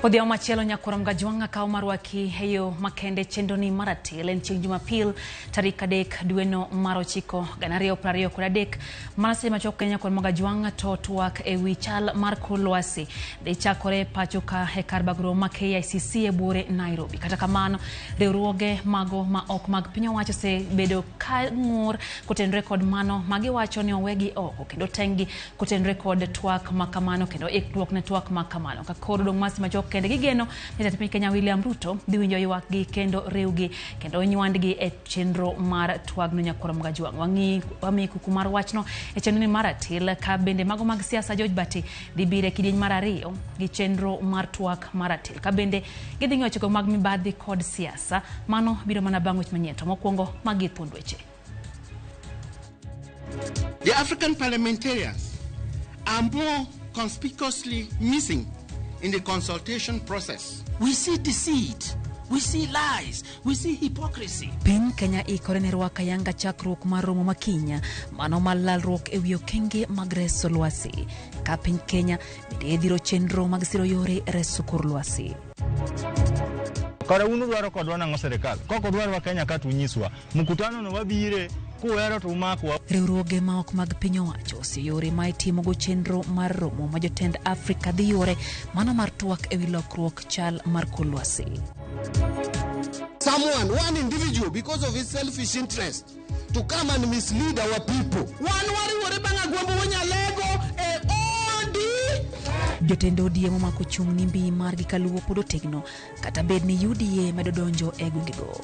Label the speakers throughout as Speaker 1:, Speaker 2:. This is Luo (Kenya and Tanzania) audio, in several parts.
Speaker 1: Odhiambo machielo nyakuorom Gajwanga kawo marwaki heyo makende chendoni maratil en chieng' Jumapil tarik 3 dweno mar 9 2023 manase machok Kenya nyakuorom Gajwanga to twak ewi chal mar kor lwasi dhi chakore pacho ka e kar bagruok ma KICC e buore Nairobi. Kata kamano riwruoge mago ma ok mag piny owacho osebedo ka ng'ur kotenore kod mano magiwacho ni owegi oko kendo tenggi kotenore kod twak makamano kendo ikruok ne twak makamano ka koro dong masi machok kende gigeno ni Jatend Kenya William Ruto dhi winjo ywakgi kendo riwgi kendo nywandgi e chenro mar twagno nyakuorom Gajwanga. Wami kuku mar wachno e chenro mar atil ka bende mago mag siasa George Bati dhi bire kidieny mar 2 gi chenro mar twak mar atil ka bende gidhi ng'iyo chiko mag mibadhi kod siasa. Mano biro mana bang' weche manyien to mokwongo magi thuond weche.
Speaker 2: The African parliamentarians are more conspicuously missing in the consultation process.
Speaker 3: We see deceit, we see lies, we see hypocrisy.
Speaker 1: Piny Kenya ikore ne rwaka yanga chakruok mar romo makinya mano malalruok ewi okenge mag reso lwasi ka piny Kenya bende dhiro chenro mag siro yore reso kor lwasi.
Speaker 4: Kora unu dwaro kodwa nang'o serikal koko dwaro Kenya ka tunyiswa mkutano no wabire kuwero to umakwa.
Speaker 1: Riwruoge ma ok mag piny owacho oseyore ma itimogo chenro mar romo ma jotend Afrika dhi yore mano mar twak ewi lokruok chal mar kor lwasi.
Speaker 5: One individual, because of his selfish interest, to come and mislead our people.
Speaker 1: Jotend ODM omako chung' ni mbii margi kaluwo pod otegno kata bed ni UDA medo donjo e gwengego.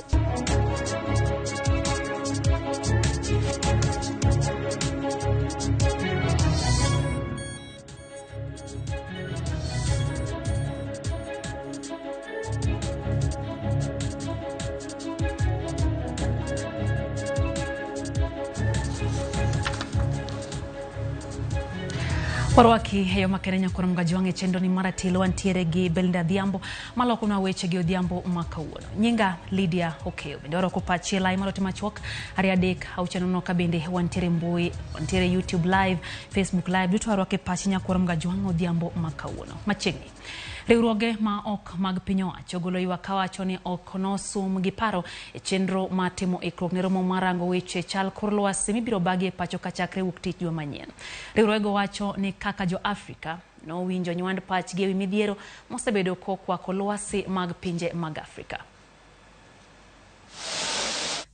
Speaker 1: Warwaki heyo makene nyakuorom Gajwanga chendo ni maratil wantiere gi Belinda Dhiambo maloko na weche gi Odhiambo makawuono. Nyinga Lydia Okeo bende waroko pachi lai malote machuok ari adek auchanono ka bende wantiere mbui wantiere YouTube live, Facebook live duto warwake pachi nyakuorom Gajwanga Odhiambo makawuono. Machiegni riwruoge ma ok mag piny owacho golo ywak kawacho ni ok nosum gi paro e chenro matimo ikruok ne romo marango weche chal kor lwasi mibiro bagi e pacho ka chakre wuok tich juma manyien. Riwruoge wacho ni kaka jo Afrika no winjo nywand pachgi ewi midhiero mosebedo kokwako lwasi mag pinje mag Afrika.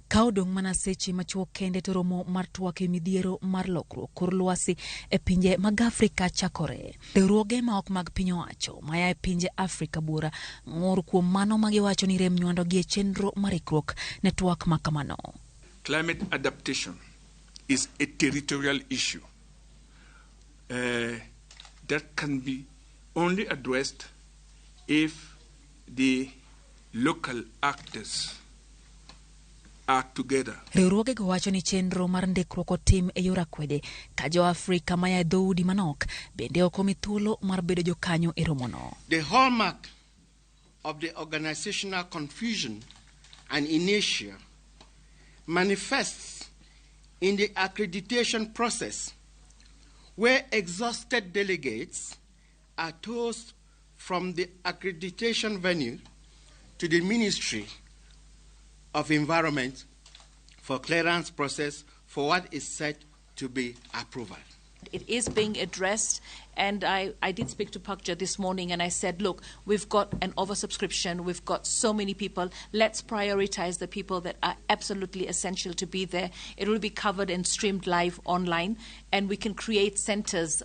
Speaker 1: Kaodong mana seche machuok kende to romo mar twak ewi midhiero mar lokruok kor lwasi e pinje mag Afrika chakore. Riwruoge ma ok mag piny owacho maya e pinje Afrika bura ng'ur kuom mano magiwacho ni rem nywando gi e chenro mar ikruok ne twak makamano.
Speaker 6: Climate adaptation is a territorial issue that can be only addressed if the local actors are together.
Speaker 1: Riwruoge go wacho ni chenro mar ndikruok otim e yor akwede ka jo Afrika maya e dhoudi manok bende ok omi thuolo mar bedo jokanyo e romono.
Speaker 2: The hallmark of the organizational confusion and inertia manifests in the accreditation process, where exhausted delegates are tossed from the accreditation venue to the Ministry of Environment for clearance process for what is said to be approval.
Speaker 7: It is being addressed, and I did speak to Pakja this morning and I said, look, we've got an oversubscription, we've got so many people, let's prioritize the people that are absolutely essential to be there. It will be covered and streamed live online, and we can create centers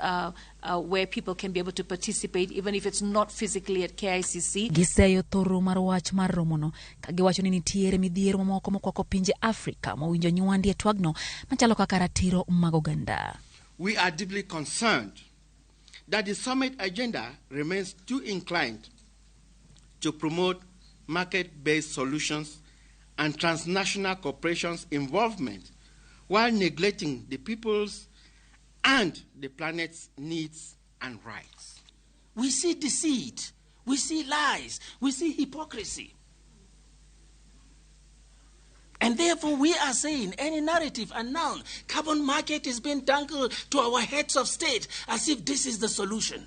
Speaker 7: where people can be able to participate, even if it's not physically at KICC.
Speaker 1: Giseyo thoro mar wach mar romono kagiwacho ni nitiere midhiero mamoko mokwako pinje Afrika mawinjo nywandi e twagno machalo kaka ratiro mag oganda.
Speaker 2: We are deeply concerned that the summit agenda remains too inclined to promote market-based solutions and transnational corporations' involvement while neglecting the people's and the planet's needs and rights.
Speaker 3: We see deceit, we see lies, we see hypocrisy. And therefore we are saying any narrative and now carbon market is being dangled to our heads of state as if this is the solution.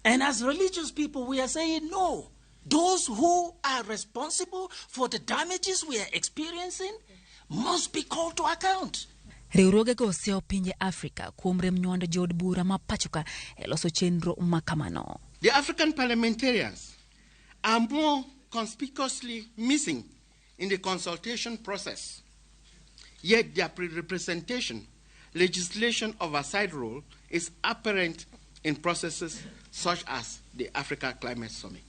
Speaker 3: And as religious people, we are saying no. Those who are responsible for the damages we are experiencing must be called to account.
Speaker 1: Riwruoge go oseo pinje Afrika kuom rem nywando jood bura ma pachoka e loso chenro makamano.
Speaker 2: The African parliamentarians are more conspicuously missing in the consultation process, yet their representation, legislation oversight role is apparent in processes such as the Africa Climate Summit.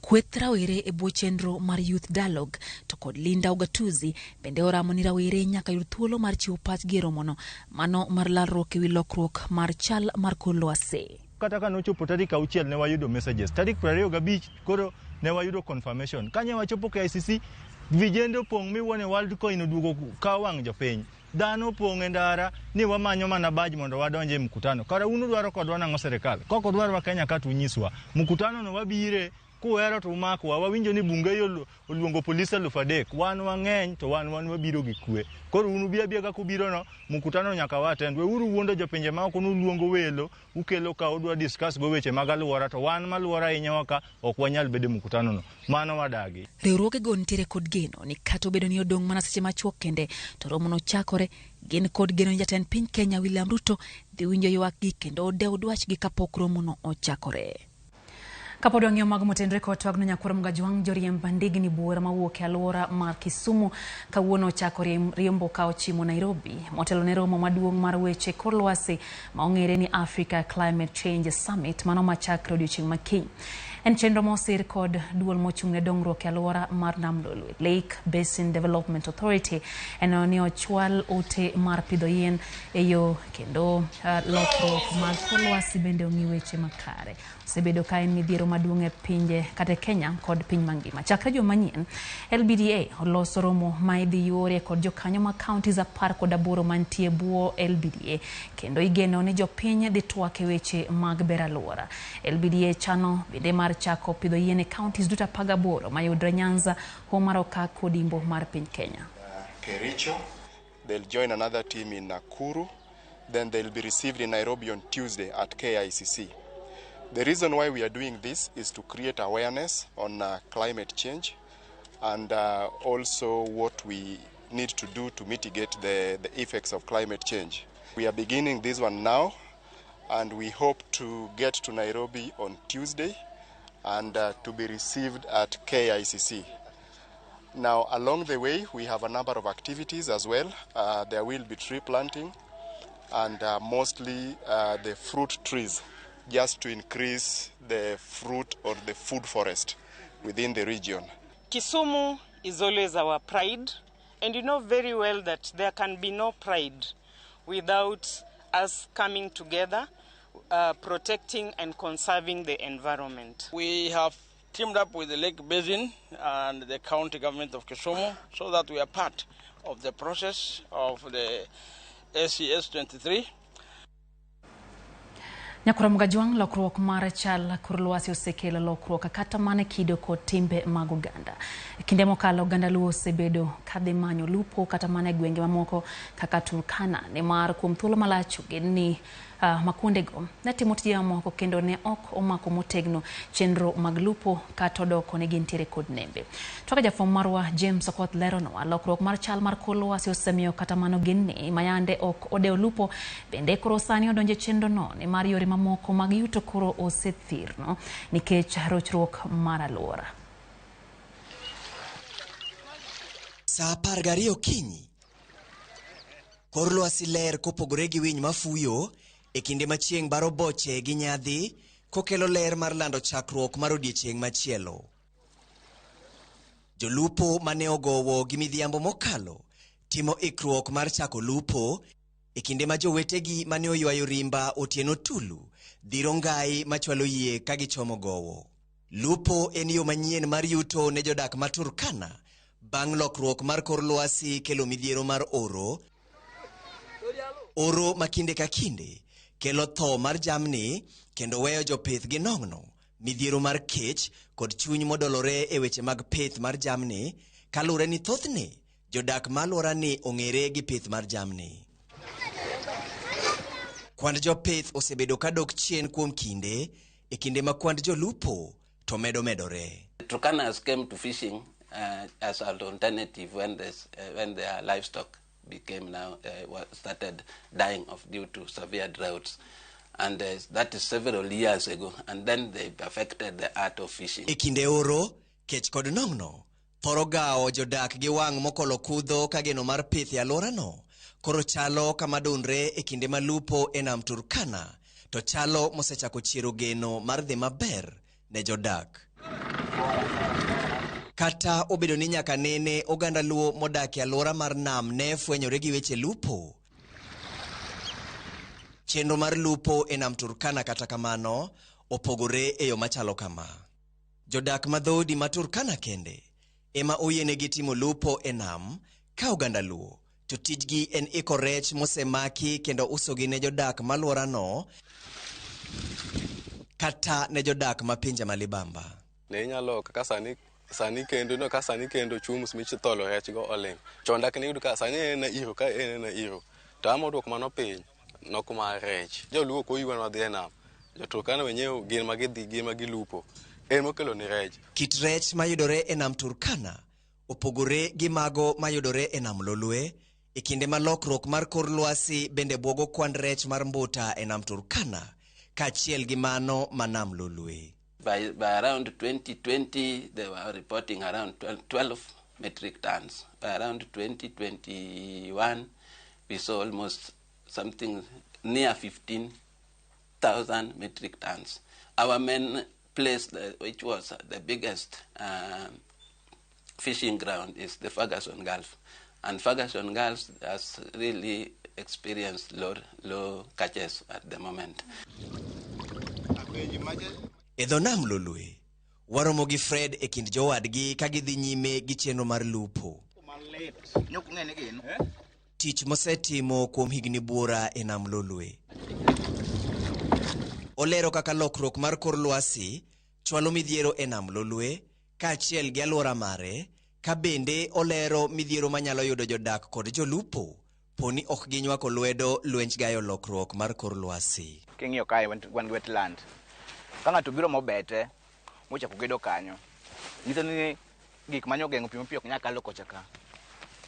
Speaker 1: Kweth rawere e bwo chenro mar Youth Dialogue to kod Linda Ugatuzi bende oramo ni rawere nyaka yud thuolo mar chiwo pachgi e romono mano mar lalruok e wi lokruok mar chal mar kor lwasi.
Speaker 4: Kata ka nochopo tarik 6 ne wayudo messages, tarik 25 koro ne wayudo confirmation. Kanye wachopo KICC, vijende opong' miwuone World Coin oduogo ka wang' jopiny. Dhano opong' e ndara ni wamanyo mana badge mondo wadonje e mkutano. Kara unu dwaro kodwa nang'o serikal. Koko dwaro Kenya ka tunyiswa. Mkutano no wabire kuwero to umakwa, wawinjo ni bunge yo oluongo polisi 3,000, wan wang'eny to wan wabiro gi kwe. Koro unu biabiaga kubiro no, mkutano nyaka watend. Uru wuondo jopinje ma ok uluongo welo, ukelo ka udwa discuss go weche mag aluora, to wan maluora ahinya waka ok wanyal bedo mkutano no. Mano wadagi.
Speaker 1: Riwruoge go nitiere kod geno ni kata obedo ni odong' mana seche machuok kende to romono chakore, gin kod geno ni jatend piny Kenya William Ruto dhi winjo ywakgi kendo odew dwachgi kapok romono ochakore. Kapod wang'iyo mag motendre kod twagno nyakwar Mgajwang' joriemb ndigni buora mawuok e alwora mar Kisumu kawuono ochako riembo ka ochimo Nairobi motelo ne romo maduong' mar weche kor lwasi ma ong'ere ni Africa Climate Change Summit mano machakre odiochieng' makiny. En chenro mosir kod duol mochung' ne dongruok e alwora mar Nam Lolwe Lake Basin Development Authority en ni ochwal ote mar pidho yien e yo kendo lokruok mag kor lwasi bende ong'i weche makare. Osebedo ka en midhiero maduong' e pinje kata Kenya kod piny mangima. Chakre juma manyien, LBDA oloso romo ma idhi yore kod jokanyo ma counties 18 mantie bwo LBDA kendo igeno ni jopiny dhi twak e weche mag ber alwora. LBDA chano bende mar chako pidho yien e counties duto 18 mayudre Nyanza, Homa Bay kod Imbo mar piny Kenya.
Speaker 8: Kericho, they'll join another team in Nakuru, then they'll be received in Nairobi on Tuesday at KICC. The reason why we are doing this is to create awareness on climate change and also what we need to do to mitigate the effects of climate change. We are beginning this one now and we hope to get to Nairobi on Tuesday and to be received at KICC. Now along the way we have a number of activities as well. There will be tree planting and mostly the fruit trees, just to increase the fruit or the food forest within the region.
Speaker 9: Kisumu is always our pride, and you know very well that there can be no pride without us coming together, protecting and conserving the environment.
Speaker 10: We have teamed up with the Lake Basin and the county government of Kisumu so that we are part of the process of the SCS 23.
Speaker 1: Nyakwar Mgajwang' lokruok mar chal kor lwasi osekelo lokruok kata mana kido kod timbe mag oganda. Kinde mokalo oganda Luo osebedo kadhi manyo lupo kata mana gwenge mamoko kaka Turkana ne mar kuom thuolo malach ni makuondego ne timo tije mamoko kendo ne ok omako motegno chenro mag lupo kata odoko ne gintiere kod nembe. Twaka jafwambo marwa James Okoth leronwa lokruok mar chal mar kor lwasi osemiyo kata mano ginni mayande ok odewo lupo bende koro sani odonje chenro no ne mar yore mamoko mag yuto koro osethirno nikech rochruok mar alwora.
Speaker 11: Saa 12 okinyi kor lwasi ler kopogore gi winy mafuyo e kinde ma chieng' baro boche gi nyadhi kokelo ler mar lando chakruok mar odiechieng' machielo. Jolupo mane ogowo gi midhiambo mokalo timo ikruok mar chako lupo e kinde ma jowetegi mane oywayo rimba otieno tulu dhiro ngai machwalo yie ka gichomo gowo. Lupo en yo manyien mar yuto ne jodak ma Turkana bang' lokruok mar kor lwasi kelo midhiero mar oro ma kinde ka kinde kelo tho mar jamni kendo weyo jopith gi nong'no, midhiero mar kech kod chuny modolore e weche mag pith mar jamni kalure ni thothne jodak ma alwora ni ong'ere gi pith mar jamni. Kwand jopith osebedo ka dok chien kuom kinde e kinde ma kwand jolupo to medore.
Speaker 12: Turkanas came to fishing as an alternative when their livestock became started dying due to severe droughts. And that is several years ago. And then they perfected the art of fishing.
Speaker 11: E kinde oro, kech kod nong'no, thoro gao jodak gi wang' mokolo kudho kageno mar pith e alworano. Koro chalo kama donre e kinde ma lupo e nam Turkana, to chalo mosechako chiero geno mar dhi maber ne jodak. Kata obedo ni nyaka nene oganda luo modak e alwora mar nam ne fwenyore gi weche lupo. Chenro mar lupo e nam Turkana kata kamano opogore e yo machalo kama. Jodak madhodi ma Turkana kende ema oyienegi timo lupo e nam ka oganda luo to tijgi en iko rech mosemaki kendo usogi ne jodak malworano kata ne jodak ma pinje malibamba.
Speaker 13: Ne nyalo kaka sani kendo chumus michitholo rech go oling. Chondak ni yudo ka sani na iro ka na iro. Tamo dok mano piny nokuma rech. Joluo ko yuwa no dhi nam. Joturkana wenyewe gin magilupo. En mokelo ni rech.
Speaker 11: Kit rech mayudore e nam Turkana opogore gi mago mayudore e nam Lolwe. E kinde ma lokruok mar kor lwasi bende buogo kwand rech mar mbuta e nam Turkana kaachiel gi mano ma nam Lolwe.
Speaker 12: By around 2020, they were reporting around 12 metric tons. By around 2021, we saw almost something near 15,000 metric tons. Our main place, which was the biggest fishing ground, is the Ferguson Gulf. And Ferguson Gulf has really experienced low catches at the moment.
Speaker 11: E dho nam Lolwe, waromo gi Fred e kind jowadgi ka gidhi nyime gi chenro mar lupo. Tich mosetimo kuom higni buora e nam Lolwe. Olero kaka lokruok mar kor lwasi chwalo midhiero e nam Lolwe kaachiel gi alwora mare, ka bende olero midhiero manyalo yudo jodak kod jolupo poni ok ginywako lwedo lwenj gayo lokruok mar kor lwasi.
Speaker 14: King'iyo kae wan gi wetland. Ka ng'ato biro mobete mochako gedo kanyo, nyiso ni gik manyo geng'o pi ok nyal kalo kocha ka.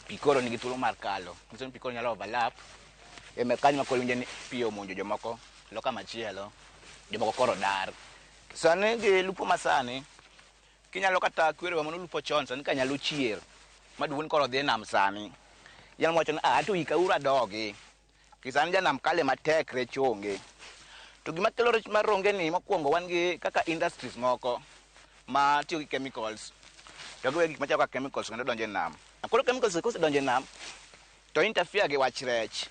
Speaker 14: Pi koro nigi thuolo mar kalo. Nyiso ni pi koro nyalo overlap. Kanyo ma koro winjo ni pi omonjo jomoko loka machielo, jomoko koro dar. Sani gi lupo masani, kinyalo kata kwerewa mano lupo chon, sani ka nyalo chier maduong' koro dhi nam sani. Nyalo wacho ni ato ikauru adogi. Kisani janam kale matek rech onge. To gima kelo rech mar ronge ni mokwongo wan gi kaka industries moko ma tiyo gi chemicals. To gik machalo kaka chemicals kendo donjo e nam. Koro chemicals kosedonjo e nam to interfere gi wach rech.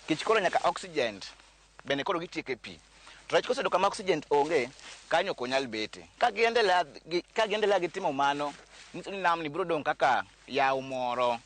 Speaker 14: Kich koro nyaka oxygen bende koro gitieko e pi. To rech kosedo kama oxygen onge, kanyo ok onyal bete. Ka giendelea gi timo mano, nyiso ni nam ni biro dong' kaka yaw moro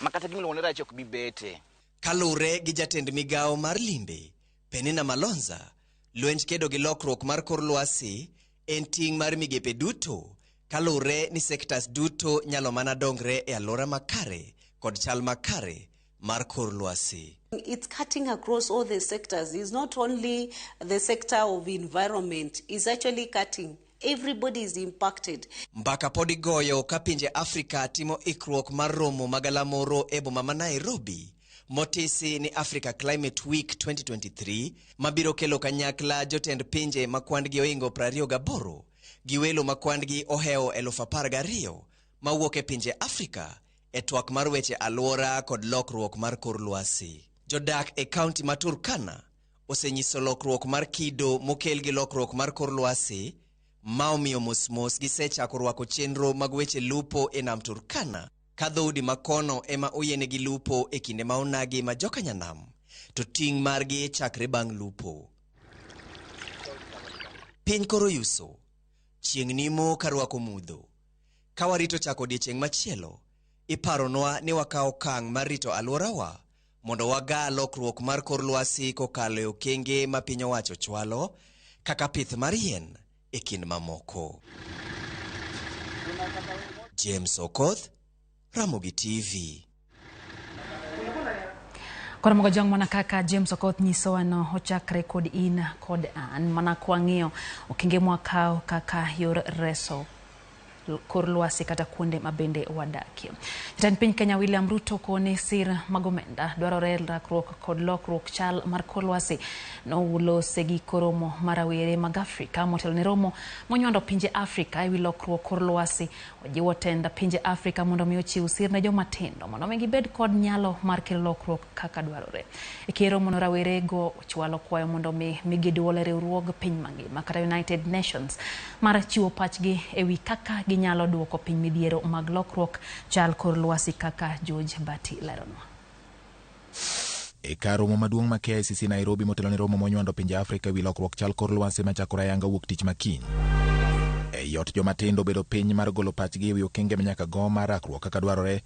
Speaker 14: ma kata gimiluongo ni rech ok bi bete.
Speaker 11: Kalure gi jatend migawo mar limbe, Penina Malonza, lwenj kedo gi lokruok mar kor lwasi en ting' mar migepe duto, kalure ni sectors duto nyalo mana dongre e alwora makare kod chal makare mar kor lwasi.
Speaker 15: It's cutting across all the sectors. It's not only the sector of environment, it's actually cutting. Everybody is impacted.
Speaker 11: Mbaka podi goyo ka pinje Afrika timo ikruok mar romo magalamoro e boma ma Nairobi. Motisi ni Africa Climate Week 2023 mabiro kelo kanyakla jotend pinje makwandgi oingo 28 gi welo makwandgi oheo 12,000 mawuok e pinje Afrika e twak mar weche alwora kod lokruok mar kor lwasi. Jodak e kaunti ma Turkana osenyiso lokruok mar kido mokel gi lokruok mar kor lwasi ma omiyo mos gisechako rwako chenro mag weche lupo e nam Turkana ka dhoudi makono ema oyienegi lupo e kinde ma onagi ma joka nyanam to ting' margi chakre bang' lupo. Piny koro yuso, chieng' nimo ka rwako mudho. Ka warito chako odiechieng' machielo, iparonwa ni wakawo okang' mar rito alworawa mondo waga lokruok mar kor lwasi kokalo e okenge ma piny owacho chwalo kaka pith mar yien e kind mamoko. James Okoth, Ramogi TV.
Speaker 1: Kora mogojong manakaka James Okoth nyiso ano ochakre kod in kod an mana kwang'iyo okinge mwakao kaka yor reso kor lwasi kata kuonde mabende wadakie. Jatend piny Kenya William Ruto kone sir magomenda dwarore rakruok kod lokruok chal mar kor lwasi noulo segi koromo marawere mag Afrika motelo ne romo monywando pinje Afrika ewi lokruok kor lwasi ojiwo tenda pinje Afrika mondo mi ochiw sir ne joma tindo mondo mi gibed kod nyalo mar kelo lokruok kaka dwarore. E kero mondo rawere go chwalo kwayo mondo mi giduol riwruog piny mangima kata United Nations mar chiwo pachgi ewi kaka nyalo duoko piny midhiero mag lokruok chal kor lwasi kaka George Bati leronwa.
Speaker 16: E kar romo maduong' ma KICC Nairobi motelo ne romo monywando pinje Afrika wi lokruok chal kor lwasi machakore ayanga wuok tich makiny. E yot joma tindo bedo piny mar golo pachgi ewi okenge manyaka go mar rakruok kaka dwarore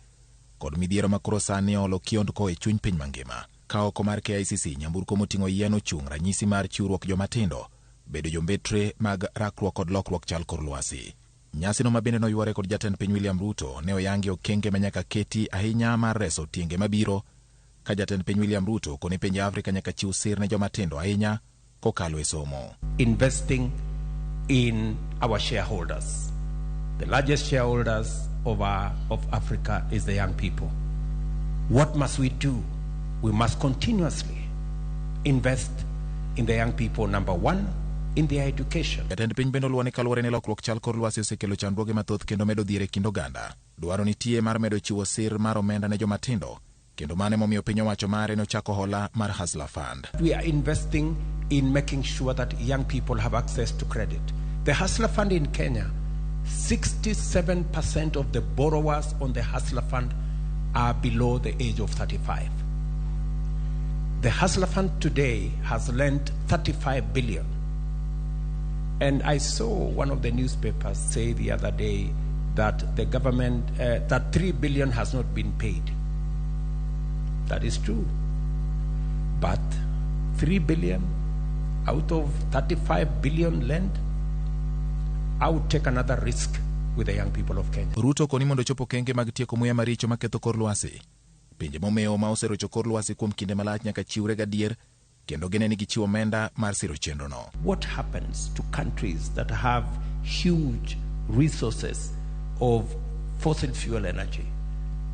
Speaker 16: kod midhiero makoro sani olo kiondko e chuny piny mangima. Ka oko mar KICC nyamburko moting'o yien ochung' ranyisi mar chiwruok joma tindo bedo jombetre mag rakruok kod lokruok chal kor lwasi. Nyasi no mabende noyware kod jatend piny William Ruto ne oyangi okenge manyaka keti ahinya mar reso tienge mabiro ka jatend piny William Ruto kone pinje Afrika nyaka chiw sir ne joma tindo ahinya kokalo e somo.
Speaker 17: Investing in our shareholders. The largest shareholders of Africa is the young people. What must we do? We must continuously invest in the young people, number one, in their education.
Speaker 16: Jatend piny bende oluwo ni kaluwore ne lokruok chal kor lwasi osekelo chandruoge mathoth kendo medo dhier e kind oganda. Dwaro nitie mar medo chiwo sir mar omenda ne joma tindo kendo mane momiyo piny owacho mare nochako hola mar Hustler Fund.
Speaker 17: We are investing in making sure that young people have access to credit. The Hustler Fund in Kenya, 67% of the borrowers on the Hustler Fund are below the age of 35. The Hustler Fund today has lent 35 billion. And I saw one of the newspapers say the other day that the government, that 3 billion has not been paid. That is true. But 3 billion out of 35 billion lent, I would take another risk with the young people of Kenya.
Speaker 16: Ruto koni mondo chopo kenge mag tieko muya maricho maketho kor lwasi. Pinje momeo ma oserocho kor lwasi kuom kinde malach nyaka chiwre gadier kendo gene ni gichiwo omenda mar siro chenro no.
Speaker 17: What happens to countries that have huge resources of fossil fuel energy?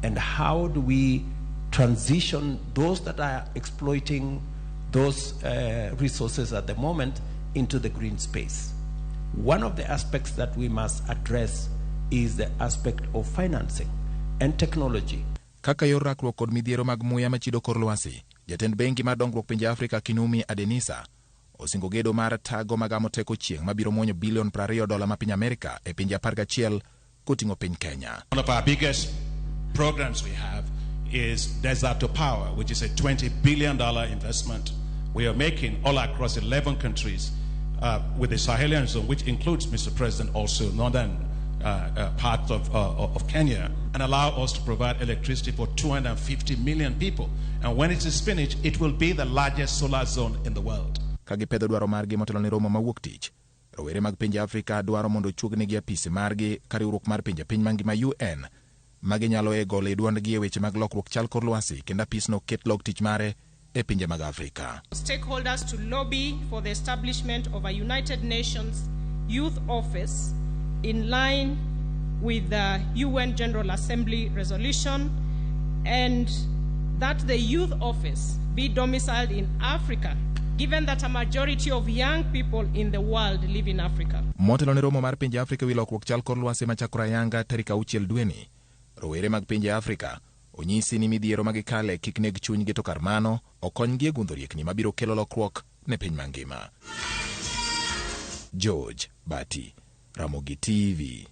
Speaker 17: And how do we transition those that are exploiting those resources at the moment into the green space? One of the aspects that we must address is the aspect of financing and technology.
Speaker 16: Kaka yor rakruok kod midhiero mag muya machido kor lwasi, jatend bengi mar dongruok pinje Afrika Kinumi Adenisa osingo gedo mar tago magamo teko chieng' mabiro muonyo bilion $20 ma piny Amerika e pinje 11 koting'o piny Kenya.
Speaker 18: One of our biggest programs we have is Desert to Power, which is a $20 billion investment we are making all across 11 countries with the Sahelian zone, which includes, Mr. President, also northern part of Kenya, and allow us to provide electricity for 250 million people. And when it is finished, it will be the largest solar zone in the world.
Speaker 16: Kagipedho dwaro margi motelo ni romo mawuok tich, rowere mag pinje Afrika dwaro mondo chuognegi apise margi ka riwruok mar pinje piny mangima UN maginyalo e golo e duondgi e weche mag lokruok chal kor lwasi kendo apisno ket log tich mare e pinje mag Afrika.
Speaker 19: Stakeholders to lobby for the establishment of a United Nations Youth Office in line with the UN General Assembly resolution, and that the youth office be domiciled in Africa, given that a majority of young people in the world live in Africa.
Speaker 16: Motelo ne romo mar pinje Afrika wi lokruok chal kor lwasi machakore ayanga tarik 6 dweni, rowere mag pinje Afrika onyisi ni midhiero magikale kik neg chunygi to kar mano okonygi e gundho riekni mabiro kelo lokruok ne piny mangima. George Bati, Ramogi TV.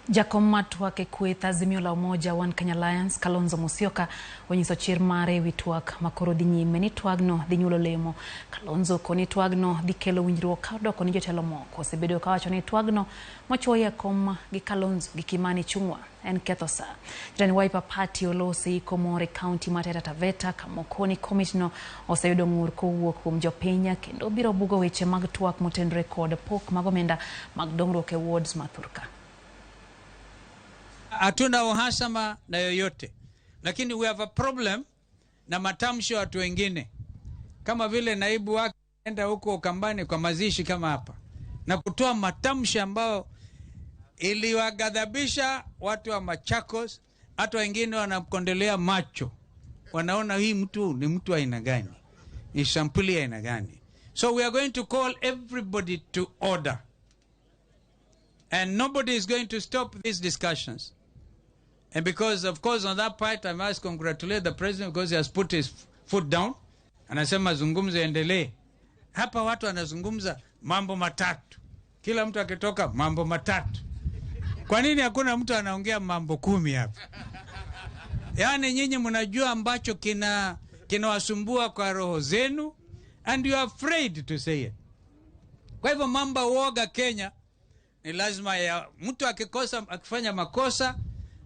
Speaker 1: Jakom matwak e kweth Azimio la Umoja One Kenya Alliance Kalonzo Musyoka onyiso chir mare wi twak makoro dhi nyime ni twagno dhi nyuolo lemo. Kalonzo koni twagno dhi kelo winjruok kadoko ni jotelo moko osebedo ka wacho ni twagno mochuoye kom gi Kalonzo gi Kimani Chungwa en ketho sa. Jatend Wiper Party olosi komore county mar Taita Taveta kamokoni komitno oseyudo ng'ur kowuok kuom jopiny kendo biro bugo weche mag twak motenore kod pok mag omenda mag dongruok e wards mathurka.
Speaker 20: Hatuna uhasama na yoyote, lakini we have a problem na matamshi watu wengine, kama vile naibu wake enda huko Ukambani kwa mazishi kama hapa, na kutoa matamshi ambayo iliwagadhabisha watu wa Machakos. Hata wengine wanamkondelea macho, wanaona hii mtu ni mtu aina gani, ni sampuli aina gani. So we are going to call everybody to order, and nobody is going to stop these discussions. And because, of course, on that part, I must congratulate the president because he has put his foot down. Anasema zungumzo endelee. Hapa watu wanazungumza mambo matatu. Kila mtu akitoka mambo matatu. Kwa nini hakuna mtu anaongea mambo 10 hapa? Yaani nyinyi mnajua ambacho kinawasumbua kwa roho zenu, and you are afraid to say it. Kwa hivyo mambo uoga Kenya ni lazima ya mtu akifanya makosa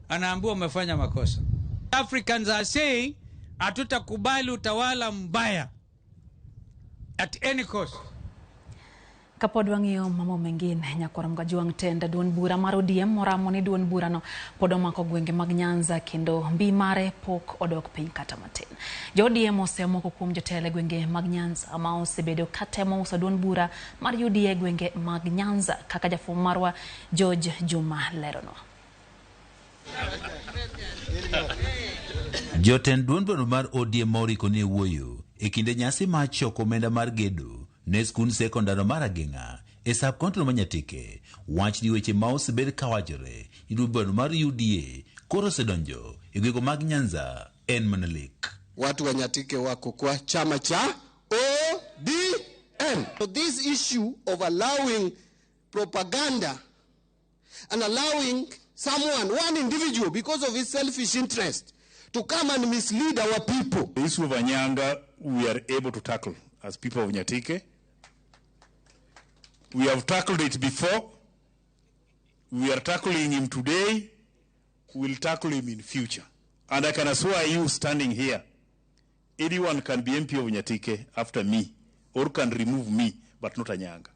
Speaker 20: anaambiwa umefanya makosa. Africans are saying hatutakubali utawala mbaya at any cost.
Speaker 1: Kapod wang'iyo mamo mengine nyakora mgajuang tenda duon bura mar ODM moramoni duon bura no podomako gwenge mag Nyanza kendo mbi mare pok odok piny kata matin. Jo ODM osemoko kuom jotele gwenge mag Nyanza ama osebedo katemo uso duon bura mar UDA gwenge mag Nyanza kaka jafum marwa George Juma lerono.
Speaker 21: Joten duon bura mar ODM moriko ne wuoyo e kinde nyasi mar choko omenda mar gedo ne skul sekondari mar Agenga e sub-county ma Nyatike. Wach ni weche ma osebed kawachore duon bura mar UDA koro osedonjo e gwenge mag Nyanza en manalik.
Speaker 5: Watu wa Nyatike wako kwa chama cha ODM. So this issue of allowing propaganda and allowing someone, one individual, because of his selfish interest, to come and mislead our people.
Speaker 22: The issue of Anyanga, we are able to tackle as people of Nyatike. We have tackled it before. We are tackling him today. We will tackle him in future. And I can assure you, standing here, anyone can be MP of Nyatike after me, or can remove me, but not Anyanga.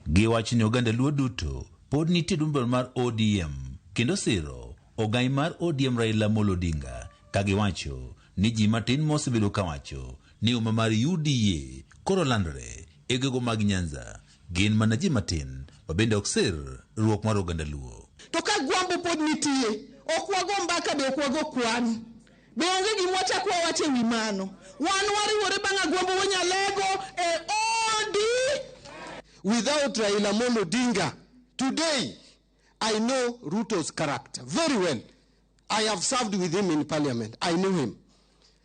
Speaker 21: Giwach ni oganda luo duto pod nitie duon bura mar ODM kendo siro ogai mar ODM Raila Amolo Odinga kagiwacho ni ji matin mosebedo kawacho ni uma mar UDA koro landore e gwenge mag Nyanza gin mana ji matin mabende ok sir ruok mar oganda luo.
Speaker 23: To ka gwambo pod nitie ok wago mbaka be ok wago kwan be onge gima wachako wawacho ewi mano. Wan wariwore bang' gwambo wanyalego e ODM.
Speaker 5: Without Raila Amolo Odinga, today, I know Ruto's character very well. I have served with him in parliament. I know him.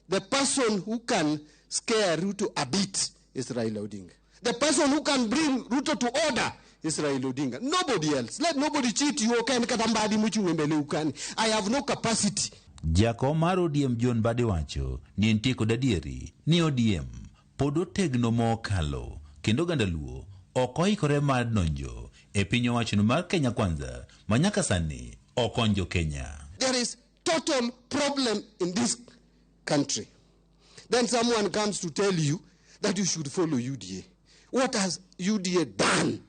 Speaker 5: The person who can scare Ruto a bit is Raila Odinga. The person who can bring Ruto to order is Raila Odinga. Nobody else. Let nobody cheat you. I have no capacity.
Speaker 21: Jakom mar ODM John Bade wacho ni nitie kod adieri ni ODM pod otegno mokalo kendo oganda luo ok oikore mar donjo e piny owacho mar Kenya Kwanza ma nyaka sani okonjo Kenya.
Speaker 5: There is total problem in this country. Then someone comes to tell you that you should follow UDA. What has UDA done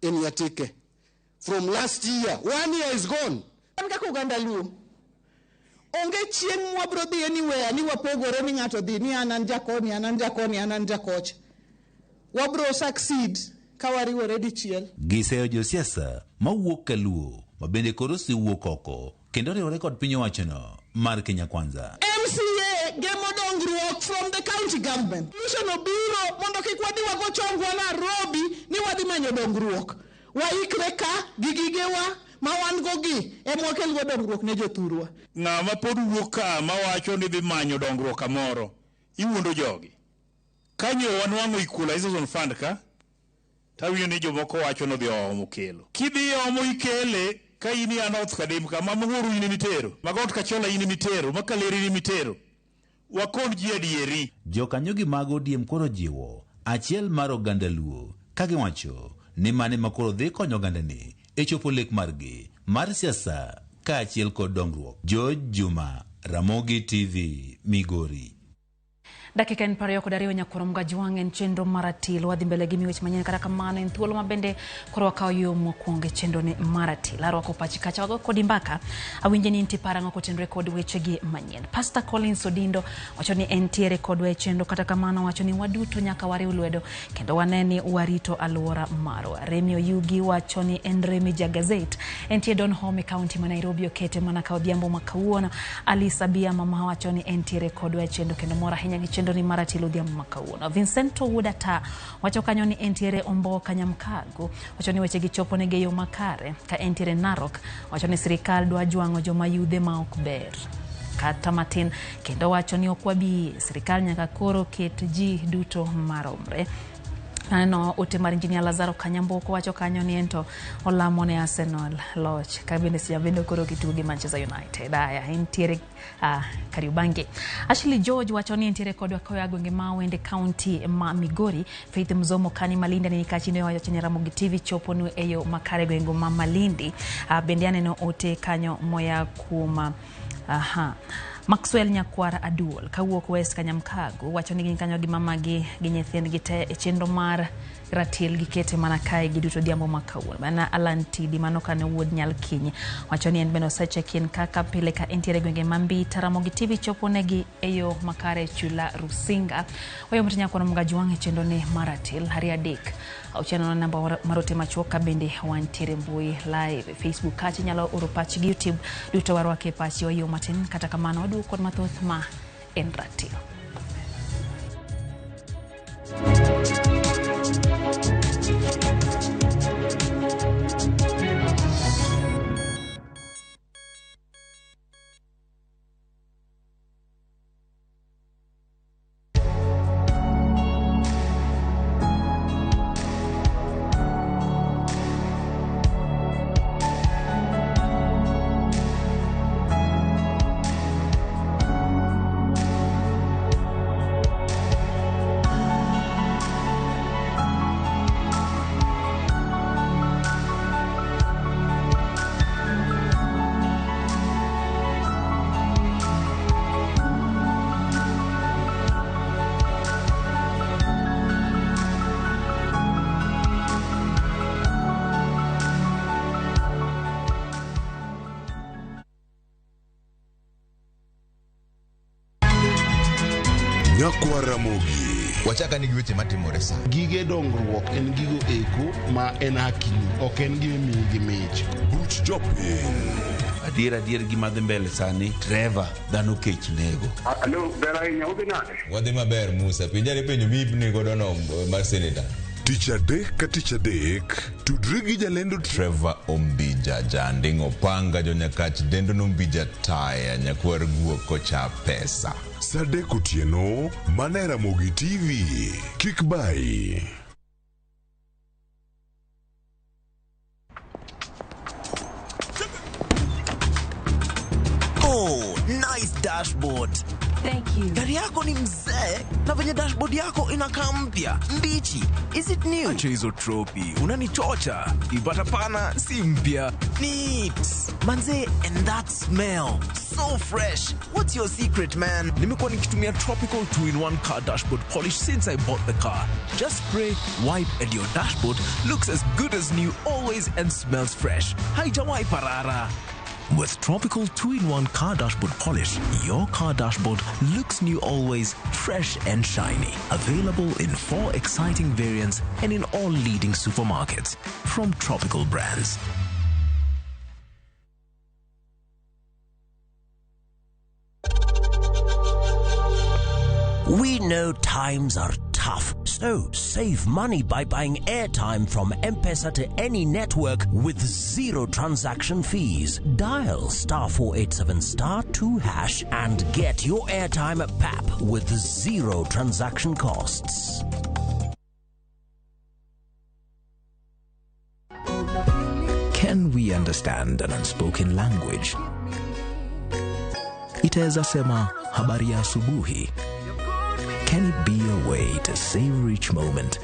Speaker 5: in Nyatike from last year? 1 year is gone.
Speaker 23: Onge chieng' wabro dhi anywhere ni wapogore ni ng'ato dhi ni anan jakoni anan jakoni anan jakocha. Wabro succeed ka wariwore dichiel.
Speaker 21: Giseyo josiasa mawuok kaluo mabende koro siwuok oko kendo riwore kod piny owachono mar Kenya Kwanza.
Speaker 23: MCA gemo dongruok from the county government. Solution obiro mondo kik wadhi wago chongwa Nairobi ni wadhi manyo dongruok. Waikre ka gigigewa ma wan gogi emwakel go dongruok ne jothurwa.
Speaker 22: Ng'ama pod wuok ka mawacho ni dhi manyo dongruok kamoro iwuondo jogi. Kanyo wanwang'o equalization fund ka tawinjo ni jomoko wacho no dhi omo kelo. Kidhi omo ikele ka ini anoth kadim ka mamuru ini mitero. Magot kachola ini mitero, makaleri ini mitero. Wakon ji adieri.
Speaker 21: Jokanyogi mag ODM koro jiwo achiel mar oganda luo kagiwacho ni mane makoro dhi konyo oganda ni e chopo lek margi mar siasa ka achiel kod dongruok. George Juma, Ramogi TV, Migori.
Speaker 1: Dakika en pariyo kod ariyo nyakoro Mgajwang' en chenro maratil wadhi mbele gi weche manyien kata kamano en thuolo mabende koro wakawo yo mokwongo chenro ni maratil arwako pachi kacha wago kod mbaka awinje ni inti parango kotenre kod weche gi manyien. Pastor Collins Odindo wacho ni entiere kod we chenro kata kamano wacho ni waduto nyaka wariw lwedo kendo waneni warito aluora marwa. Remi Oyugi wacho ni en Remi Jagazet entie Don Home County ma Nairobi okete mana ka odhiambo makawuono. Alisa Bia mama wacho ni entiere kod we chenro kendo mora hinya gi chenro ni maratil odhiambo makawuono. Vincento Wudata wacho kanyo ni entiere Ombo Kanyamkago wacho ni weche gichopo ne geyo makare ka entiere Narok wacho ni sirikal dwa jwang'o joma yudhe ma ok ber kata matin kendo wacho ni okwabi sirikal nyaka koro ket ji duto maromre. Ano ote mar Engineer Lazaro Kanyamboko wacho kanyo ni ento olamo ne Arsenal loch kabinde sijabendo koro kitugo gi Manchester United. Aya entiere Kariubangi. Ashley George wacho ni entiere kod wakoya gwenge ma Wende County ma Migori. Faith Mzomo Kani Malindi ni kachine wacho chenye Ramogi TV chopo nu eyo makare gwengo ma Malindi. Bendiane no ote kanyo moya kuma Maxwell Nyakwara Aduol kawuok West Kanyamkago wacho ni gin kanyo gi mamagi gi nyithind gi te e chenro mar ratil gi kete mana kae gi duto dhiambo makawuono. Bana Alan Tidi mano kane wuod nyal kinyi wacho ni en beno seche kin kaka pile ka entiere gwenge mambi Ramogi TV chopo negi eyo makare chula Rusinga. Wayo mtinya kwa Mgajwang' chenro ni maratil hari adek uchano na namba marote machuoka bende wantiere mbui live Facebook kachi nyalo oro pachi gi YouTube duto warwake pachi wayo matin kata kamano wadu kod mathoth ma en ratil.
Speaker 3: Nyakwa Ramogi
Speaker 6: wachaka ni giweche matimore sa
Speaker 3: gige dongruok en gigo eko ma en hakini ok en gime miyi gi mich buch jopiny
Speaker 21: adier gima dhi mbele sani Trevor dhano kech nego.
Speaker 7: Alo bera inya ubi nade
Speaker 6: wadhi maber Musa pinjari penjo mibni godo no mar senator
Speaker 3: Tich adek ka tich adek tudri gi jalendo
Speaker 6: Trevor Ombija janding opanga jonyakach dendo nombija taya nyakwar guok kocha pesa
Speaker 3: Sadek otieno mana Ramogi TV kik bai.
Speaker 24: Oh, nice dashboard.
Speaker 25: Thank you.
Speaker 24: Gari yako ni mzee na venye dashboard yako inakaa mpya mbichi. Is it new?
Speaker 25: Acha hizo tropi, unanichocha. Ibata pana si mpya.
Speaker 24: Neat. Manze, and that smell. So fresh. What's your secret, man?
Speaker 25: Nimekuwa nikitumia Tropical 2-in-1 car dashboard polish since I bought the car. Just spray, wipe, and your dashboard looks as good as new always and smells fresh. Haijawai parara.
Speaker 24: With Tropical 2-in-1 car dashboard polish, your car dashboard looks new always, fresh and shiny. Available in 4 exciting variants and in all leading supermarkets from Tropical brands.
Speaker 26: We know times are tough, so save money by buying airtime from M-Pesa to any network with 0 transaction fees. Dial *487*2# and get your airtime PAP with 0 transaction costs.
Speaker 25: Can we understand an unspoken language? Itaweza sema habari ya asubuhi. Can it be a way to savor each moment?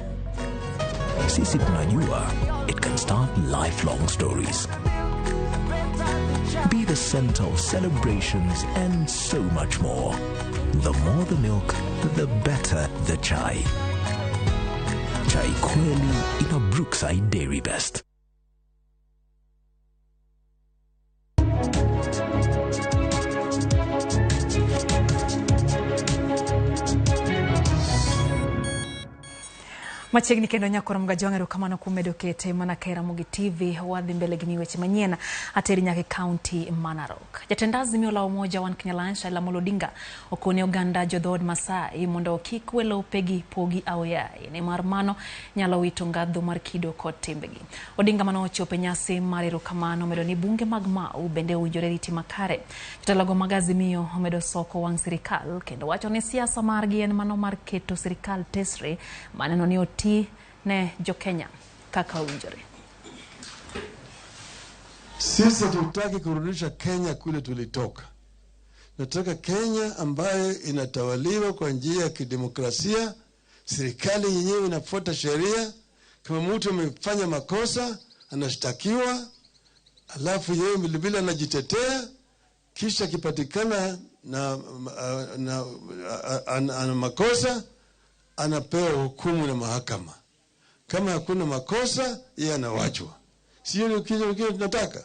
Speaker 25: Sisi tunajua it can start lifelong stories. Be the center of celebrations and so much more. the more the milk, the better the chai. Chai kweli ina Brookside Dairy Best.
Speaker 1: Machiegni kendo nyakoro mgajongero kamano kumedokete mana RAMOGI TV wadhi mbele gi weche manyien ateri nyake county Manarok. Jatendazi miola umoja wan Kenya Lansha la Molodinga okone oganda jodhod Masai mondo kik welo pegi pogi awya ne marmano nyalo wito ngadho mar kido kod timbegi. Odinga mano chope nyasi mariro kamano medo ni bunge mag Mau bende ujore riti makare. Jotelago magazimio omedo soko wang sirikal kendo wacho ni siasa margi en mano mar keto sirikal tesre maneno ni ne jo Kenya kaka ujore.
Speaker 2: Sisi tutaki kurudisha Kenya kule tulitoka. Nataka Kenya ambayo inatawaliwa kwa njia ya kidemokrasia, serikali yenyewe inafuata sheria. Kama mtu amefanya makosa anashtakiwa, alafu yeye vilevile anajitetea, kisha kipatikana na makosa anapewa hukumu na mahakama. Kama hakuna makosa yeye anawachwa. Sio ni kile tunataka.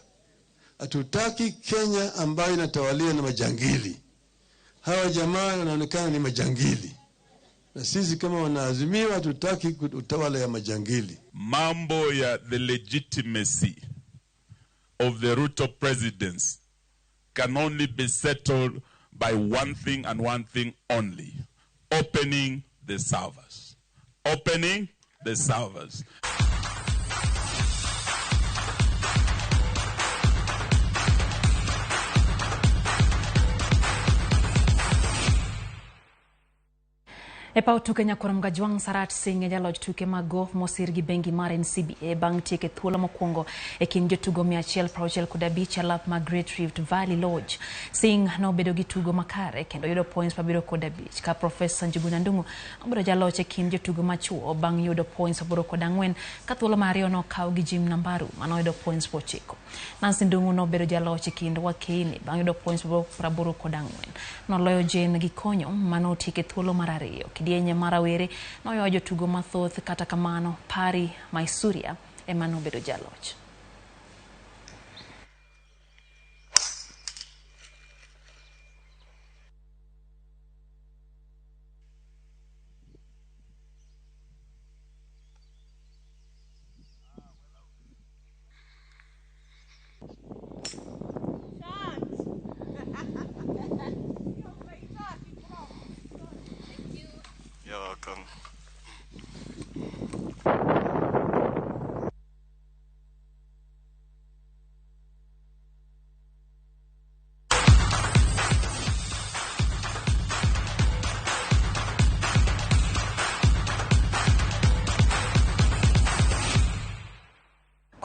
Speaker 2: Hatutaki Kenya ambayo inatawaliwa na majangili. Hawa jamaa wanaonekana ni majangili. Na sisi kama wanaazimia hatutaki utawala ya majangili.
Speaker 4: Mambo ya the legitimacy of the Ruto presidency can only be settled by one thing and one thing only: opening the servers. Opening the servers.
Speaker 1: Epau tuke nyakoro mgajwang Sarat Singh jaloj tuke mag golf mosir gi bengi mar NCBA bang tieke thuolo mokwongo e kind jotugo 165 alap mag Great Rift Valley Lodge. Singh nobedo gi tugo makare kendo yudo points 75 ka Professor Njuguna Ndung'u obedo jaloch e kind jotugo machuo bang yudo points 84 ka thuolo mar ariyo nokaw gi Jim Nambaru mano yudo points 9. Nancy Ndung'u nobedo jaloch e kind Wakini bang yudo points 84. Noloyo Jane Gikonyo mano tieke thuolo mar ariyo. Dienye marawere noyo jotugo mathoth kata kamano Pari Maisuria emano bedo jaloch.
Speaker 4: You're welcome.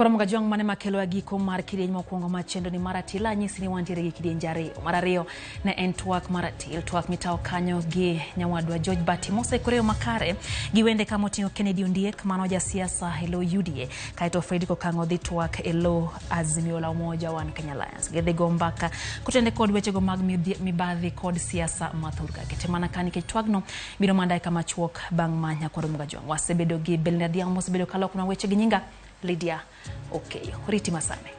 Speaker 1: Kora mgajwang mane makelo agiko mar kidieny mokwongo machendo ni maratila nyisi ni wantiere gi kidieny jariyo. Marariyo ne en twak maratil, twak mitao kanyo gi nyawadwa George Bati mose koreo makare gi wende kama oting'o Kennedy Ondiek mano ja siasa elo UDA kaito Fredrick Okango dhi twak elo Azimio la Umoja wan Kenya Alliance. Gedhe gombaka kutende kod weche go mag mibadhi kod siasa mathurka. Ketemana kani ketwagno biro mandai kama chuok bang manya kora mgajwang. Wasebedo gi Belinda Diang mosebedo kalo kuna weche gi nyinga Lydia okay Riti Masane.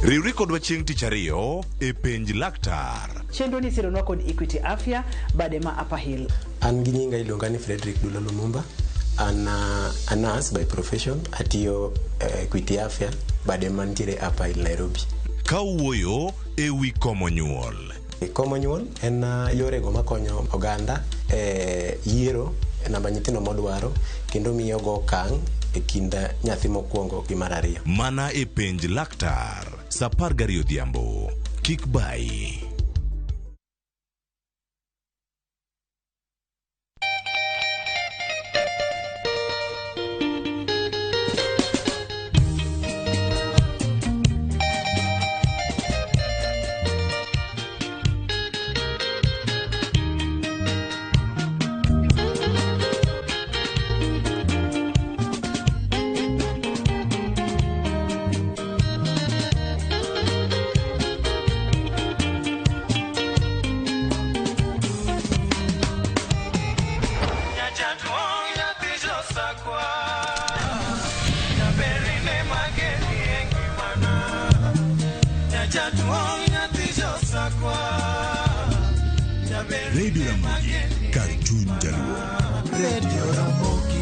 Speaker 6: Riwri kodwa chieng' tich ariyo e penj laktar.
Speaker 8: Chenro ni sironwa kod Equity Afya Badema Upper Hill.
Speaker 9: An gi nyinga iluonga ni Fredrick Dula Lumumba. An a nurse by profession atiyo Equity Afya Badema ntiere Upper Hill Nairobi.
Speaker 6: Kawuoyo e wi komo nyuol.
Speaker 9: Komo nyuol en yore go makonyo oganda yiero namba nyithindo modwaro kendo miyo go kang e kinda nyathi mokwongo gi mar ariyo.
Speaker 6: Mana e penj laktar sa 12 odhiambo. Kik bai.
Speaker 10: Radio Ramogi, Cartoon Jaluo. Radio Ramogi.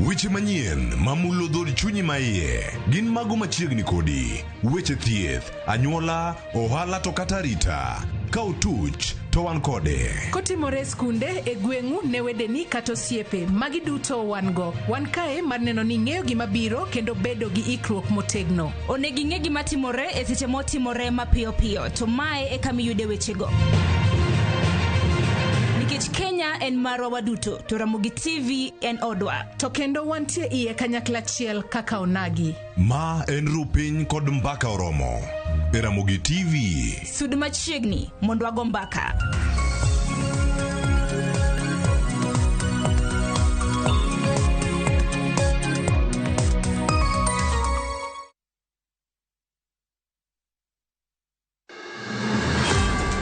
Speaker 10: Weche manyien mamulo dhod chunyi maiye gin mago machiegni kodi. Weche thieth, anyuola, ohala to kata rita. Ka utuch to wan kode.
Speaker 11: Kotimore skunde e gweng'u ne wedeni kata osiepe magi duto wan go. Wan kae mar neno ni ng'eyo gima biro kendo bedo gi ikruok motegno.
Speaker 12: Onego ing'e gima timore e seche motimore mapiyo piyo to mae e kama iyude wechego. Nikech Kenya en marwa waduto to Ramogi TV en odwa.
Speaker 11: To kendo wantie iye kanyakla achiel kaka onagi.
Speaker 10: Ma en rupiny kod mbaka oromo. E Ramogi TV.
Speaker 12: Sud machiegni mondo wago mbaka.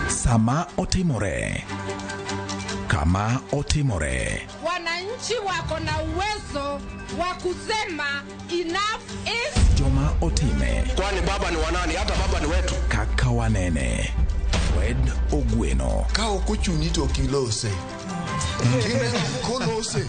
Speaker 16: Sama otimore. Kama otimore.
Speaker 23: Wananchi wako na uwezo wa kusema enough is.
Speaker 16: Joma otime.
Speaker 13: Kwani baba ni wanani? Hata baba ni wetu.
Speaker 16: Kaka wanene. Fred Ogweno.
Speaker 3: Ka okuchuni to kilose. Kine kolose.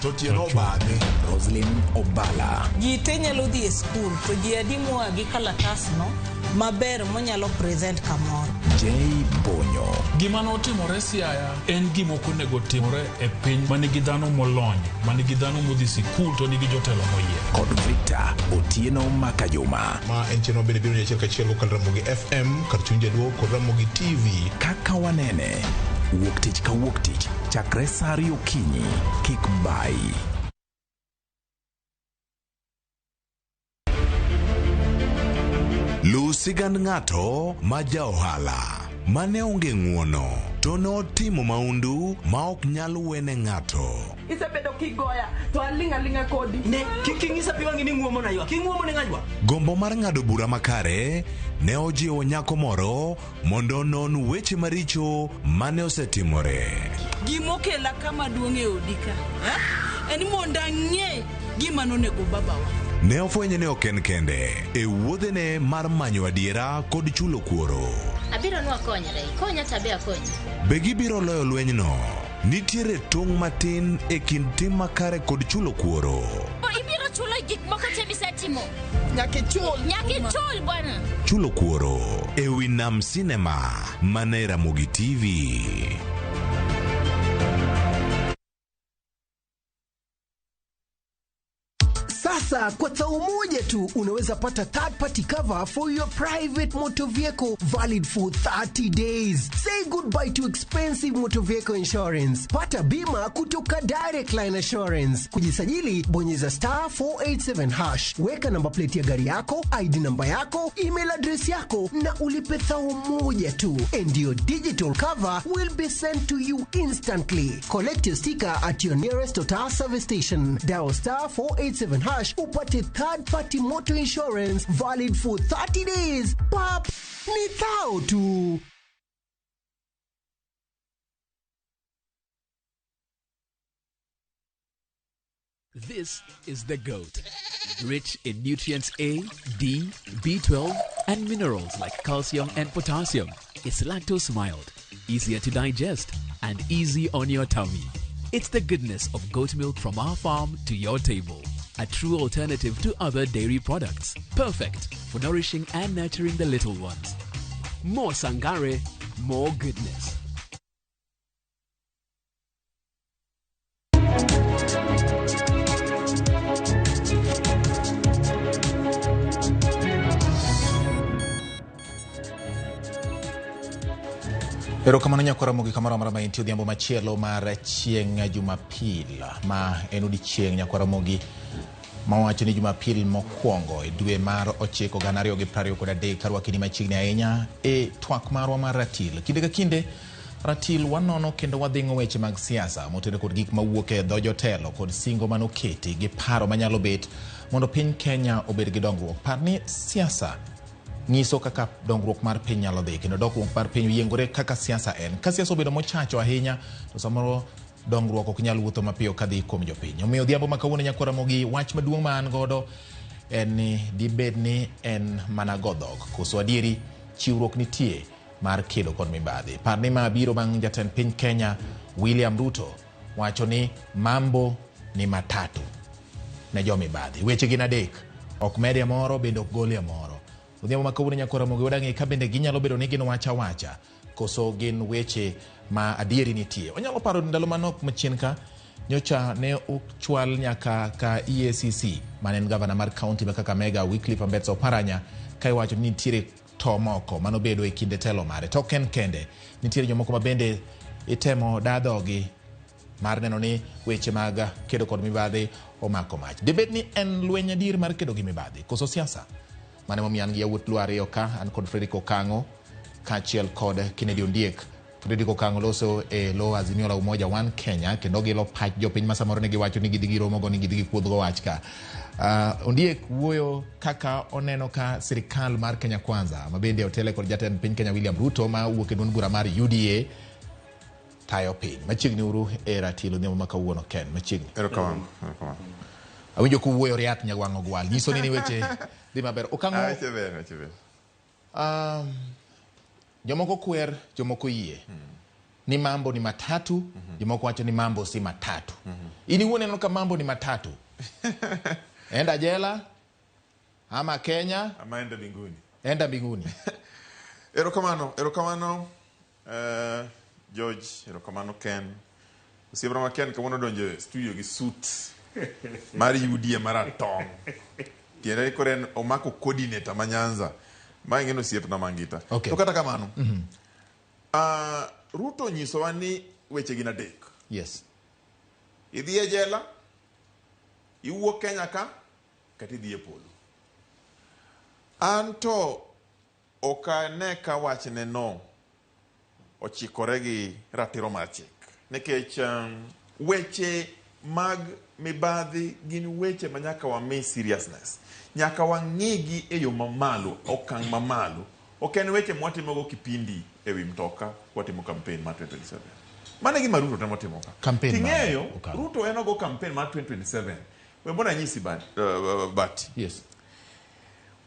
Speaker 3: To tieno bade.
Speaker 16: Roslyn Obala.
Speaker 14: Jite nyalo dhi e school to ji adimo agi kalatas no maber monyalo present kamoro.
Speaker 16: Jay Bonyo.
Speaker 15: Gima notimore Siaya en gima ok onego timore e piny manigi dhano molony, manigi dhano modhi sikul to nigi jotelo moyie.
Speaker 16: Kod Victor Otieno Makajuma.
Speaker 3: Ma en cheno bende biro nyachiel kachiel kod Ramogi FM, Cartoon Jaluo kod Ramogi TV.
Speaker 16: Kaka wanene. Wuok tich ka wuok tich. Chakre saa 2 okinyi. Kik bai.
Speaker 10: Lusigand ng'ato ma ja ohala mane onge ng'uono to notimo maundu ma ok nyal wene ng'ato.
Speaker 23: Isebedo kigoya to alinga kodi.
Speaker 26: Ne kingisa piwangi ni nguomo na ywa. Kinguomo ne ng'anywa.
Speaker 10: Gombo mar ng'ado bura makare ne ojiwo nyako moro mondo non weche maricho mane osetimore.
Speaker 14: Gimokela kama duong' e odika. En mondo ang'e gima nonego babawa.
Speaker 10: Ne ofwenye ne ok en kende e wuodhene mar manyo adiera kod chulo kuoro.
Speaker 27: Abiro nwa konyre, konya tabe akonyi.
Speaker 10: Be gibiro loyo lwenyno? Nitiere tong' matin e kind tim makare kod chulo kuoro.
Speaker 27: Ibiro chulo gik moko te misetimo.
Speaker 23: Nyaka
Speaker 27: chul bwana.
Speaker 10: Chulo kuoro e wi Nam Cinema mane Ramogi TV.
Speaker 28: Sasa kwa tao moja tu unaweza pata third party cover for your private motor vehicle valid for 30 days. Say goodbye to expensive motor vehicle insurance. Pata bima kutoka Direct Line Assurance. Kujisajili bonyeza *487#. Weka namba plate ya gari yako, ID namba yako, email address yako na ulipe thao moja tu. And your digital cover will be sent to you instantly. Collect your sticker at your nearest Total service station. Dial *487# upate third party motor insurance valid for 30 days. Pap, ni thao tu.
Speaker 29: This is the GOAT. Rich in nutrients A, D, B12, and minerals like calcium and potassium. It's lactose mild, easier to digest, and easy on your tummy. It's the goodness of goat milk from our farm to your table. A true alternative to other dairy products. Perfect for nourishing and nurturing the little ones. More Sangare, more goodness.
Speaker 16: Erokamano nyakora Ramogi kamoro amora ma intie odhiambo machielo mar chieng' Jumapil ma en odiechieng' nyakora Ramogi ma wacho ni Jumapil mokwongo e dwe mar 9 2023 karwakini machiegni ahinya e twak marwa mar ratil. Kinde ka kinde ratil wanono kendo wadhingo weche mag siasa motenore kod gik mawuok e dho jotelo kod singo manoketi gi paro manyalo bet mondo piny Kenya obed gi dongruok. Par ni siasa nyiso kaka dongruok mar piny nyalo dhi kendo dongruok mar piny yiengore kaka siasa en. Ka siasa obedo mochacho ahinya to samoro dongruok ok nyal wuotho mapiyo kadhi kuom jopiny. Omiyo odhiambo ma kawuono nyaka Ramogi wach maduong' ma an godo en ni dibed ni en mana godhok koso adieri chiwruok nitie mar kedo kod mibadhi. Parni ma biro bang' jatend piny Kenya William Ruto wacho ni mambo ni matatu ne jo mibadhi. Weche gin adek, ok media moro bende ok golia moro. Odhiambo ma kawuono nyaka Ramogi wadang'e ka bende ginyalo bedo ni gin wacha koso gin weche ma adieri nitie. Onyalo paro ndalo manok machien ka nyocha ne ochwal nyaka ka EACC manen gavana mar kaunti ma Kakamega Wycliffe Ambetsa Oparanya ka iwacho ni nitiere to moko mano bedo e kinde telo mare. To ken kende nitiere jomoko ma bende itemo dadhogi mar neno ni weche mag kedo kod mibadhi omako mach. Dibed ni en lweny adier mar kedo gi mibadhi koso siasa. Mane momiyo an gi yawuot luo ariyo ka, an kod Fredrick Okango kaachiel kod Kennedy Ondiek. Fredrick Okango loso e lo Azimio la Umoja One Kenya kendo gilo pach jopiny ma samoro ne giwacho ni gidhi giromogo ni gidhi gikuodhgo wach ka. Ondiek wuoyo kaka oneno ka sirikal mar Kenya Kwanza ma bende otele kod jatend piny Kenya William Ruto ma wuok e duond bura mar UDA tayo piny. Machiegni uru e ratilo odhiambo ma kawuono Ken, machiegni.
Speaker 5: Erokamano.
Speaker 16: Awinjo kuwuoyo riat nyagwang'o gwal. Nyiso ni weche dhi maber. Okango.
Speaker 5: Weche ber.
Speaker 16: Jomoko kwer, jomoko yie. Ni mambo ni matatu, jomoko wacho ni mambo si matatu. Ini uone neno ka mambo ni matatu. Enda jela, ama Kenya,
Speaker 5: ama enda mbinguni.
Speaker 16: Enda mbinguni.
Speaker 5: Erokamano, George, erokamano Ken. Usiebra ma Ken kamono donjo studio gi suit. Mari UDA maratong. Tiende koren omako coordinator manyanza. Ma ngeno siep na mangita.
Speaker 16: Okay.
Speaker 5: To kata kamano. Ruto nyisowa ni weche gin adek.
Speaker 16: Yes.
Speaker 5: Idhi e jela, iwuok Kenya ka, kata idhi e polo. Anto okane ka wachne no ochikore gi ratiro mar chik. Nikech weche mag mibadhi gin weche ma nyaka wami seriousness. Nyaka wang'igi e yo mamalo, okang' mamalo. Ok en weche mwatimogo kipindi e wi mtoka, watimo campaign mar 2027. Mane gima Ruto temo timo ka.
Speaker 16: Campaign
Speaker 5: Ting'eyo, Ruto enogo campaign mar 2027. We mbona nyisi bati.
Speaker 16: Yes.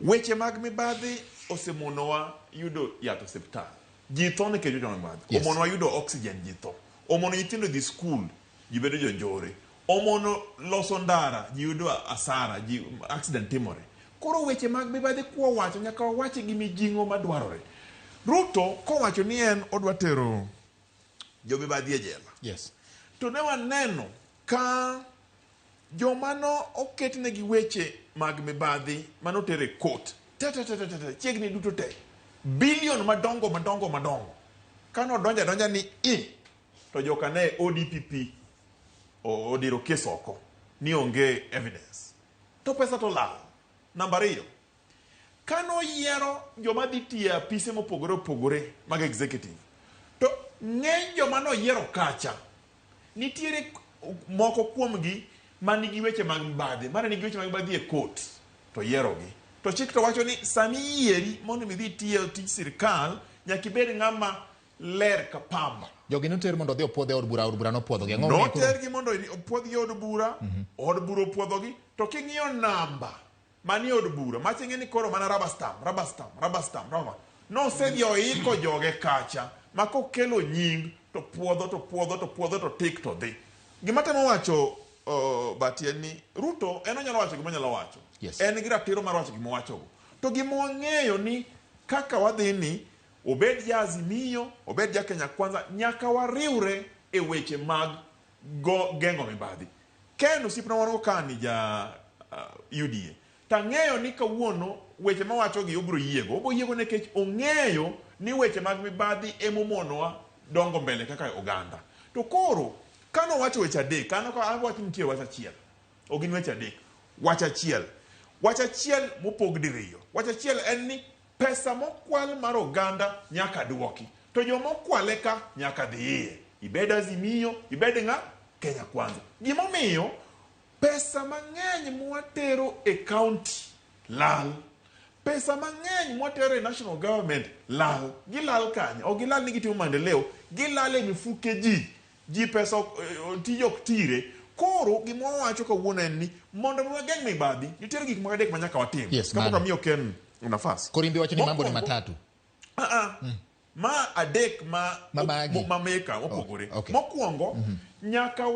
Speaker 5: Weche mag mibadhi osemonowa yudo yath osiptal. Ji tho nikech weche mag mibadhi.
Speaker 16: Yes.
Speaker 5: Omonowa yudo oxygen ji tho. Omono nyithindo dhi skul, ji bedo jonjore. Omono loso ndara, ji yudo asara, ji accident timore. Koro weche mag mibadhi kwa wacho nyaka wache gi mijing'o madwarore. Ruto kowacho ni en odwa tero jo mibadhi e jela.
Speaker 16: Yes.
Speaker 5: To ne waneno ka jomano oketnegi weche mag mibadhi mano tere court. Chiegni duto te. Bilion madongo. Kano donja ni to joka ne ODPP odiro kes oko ni onge evidence. To pesa to lal. Namba 2. Kano yiero joma dhi tiyo apise mopogore mag executive. To ng'eny joma no yiero kacha. Nitiere moko kuomgi manigi weche mag mibadhi. Mara nigi weche mag mibadhi e court. To yierogi. To chik to wacho ni sami yieri mondo mi dhi tiyo tij sirkal nyaka ibed ng'ama ler ka pamba.
Speaker 16: Jogi noter mondo dhi opwodhe od bura nopwodhogi.
Speaker 5: Notergi mondo opwodhgi od bura. Od bura opwodhogi. To king'iyo namba mani od bura, maching'e ni koro mana rubber stamp. No sedhi oiko joge kacha, ma kokelo nying, to puodho, to tik to dhi. Gima temo wacho bati en ni, Ruto, en onyalo wacho gima onyalo wacho.
Speaker 16: Yes.
Speaker 5: En gi ratiro mar wacho gima owachogo. To gima wang'eyo ni, kaka wadhi ni, obed ja Azimio, obed ja Kenya Kwanza, nyaka wariwre e weche mag geng'o mibadhi. Ken osipna wango kani ja UDA. Tang'eyo ni kawuono weche mawachogi obro yiego nikech ong'eyo ni weche mag mibadhi emomonowa dongo mbele kaka oganda. To koro, kano wacho weche adek, kano ka wacho nitie wach achiel. Ogin weche adek. Wach achiel mopog diriyo. Wach achiel en ni pesa mokwal mar oganda nyaka duoki. To jomokwale ka nyaka dhiye. Ibed Azimio, ibed ng'a Kenya Kwanza. Gimomiyo pesa mang'eny mwatero e county lal. pesa mang'eny mwatere national government lal, gilal kanya, o gilal ni gitimo maendeleo, gilal e mifuke ji pesa tiyo tire. Koro gimoro wacho kawuono en ni mondo wageng' mibadhi, nitiere gik moko adek manyaka watim. Kapok amiyo Ken nafas.
Speaker 16: Korimbi wacho ni mambo ni matatu.
Speaker 5: Ma adek ma meka opogore. Mokwongo nyaka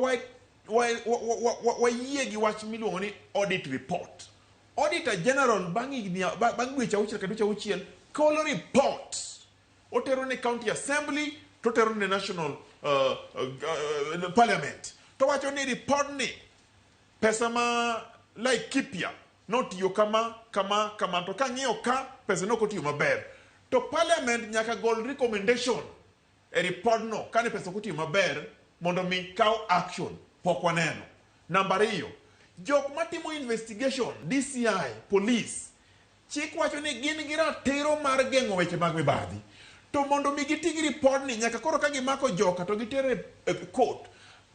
Speaker 5: wayie gi wach miluongo ni audit report. Auditor General bang' dweche auchiel ka dweche auchiel kolo report. Otero ne county assembly, to otero ne national parliament. To wacho ni report ni pesa ma Laikipia notiyo kama to kang'iyo ka pesa no kotiyo maber. To parliament nyaka gol recommendation e report no kane pesa kotiyo maber mondo mi kaw action pok waneno. Namba 2, jok matimo investigation, DCI, police, chik wacho ni gin gi ratiro mar geng'o weche mag mibadhi. To mondo mi gitigi report ni nyaka koro ka gimako joka to gitere court.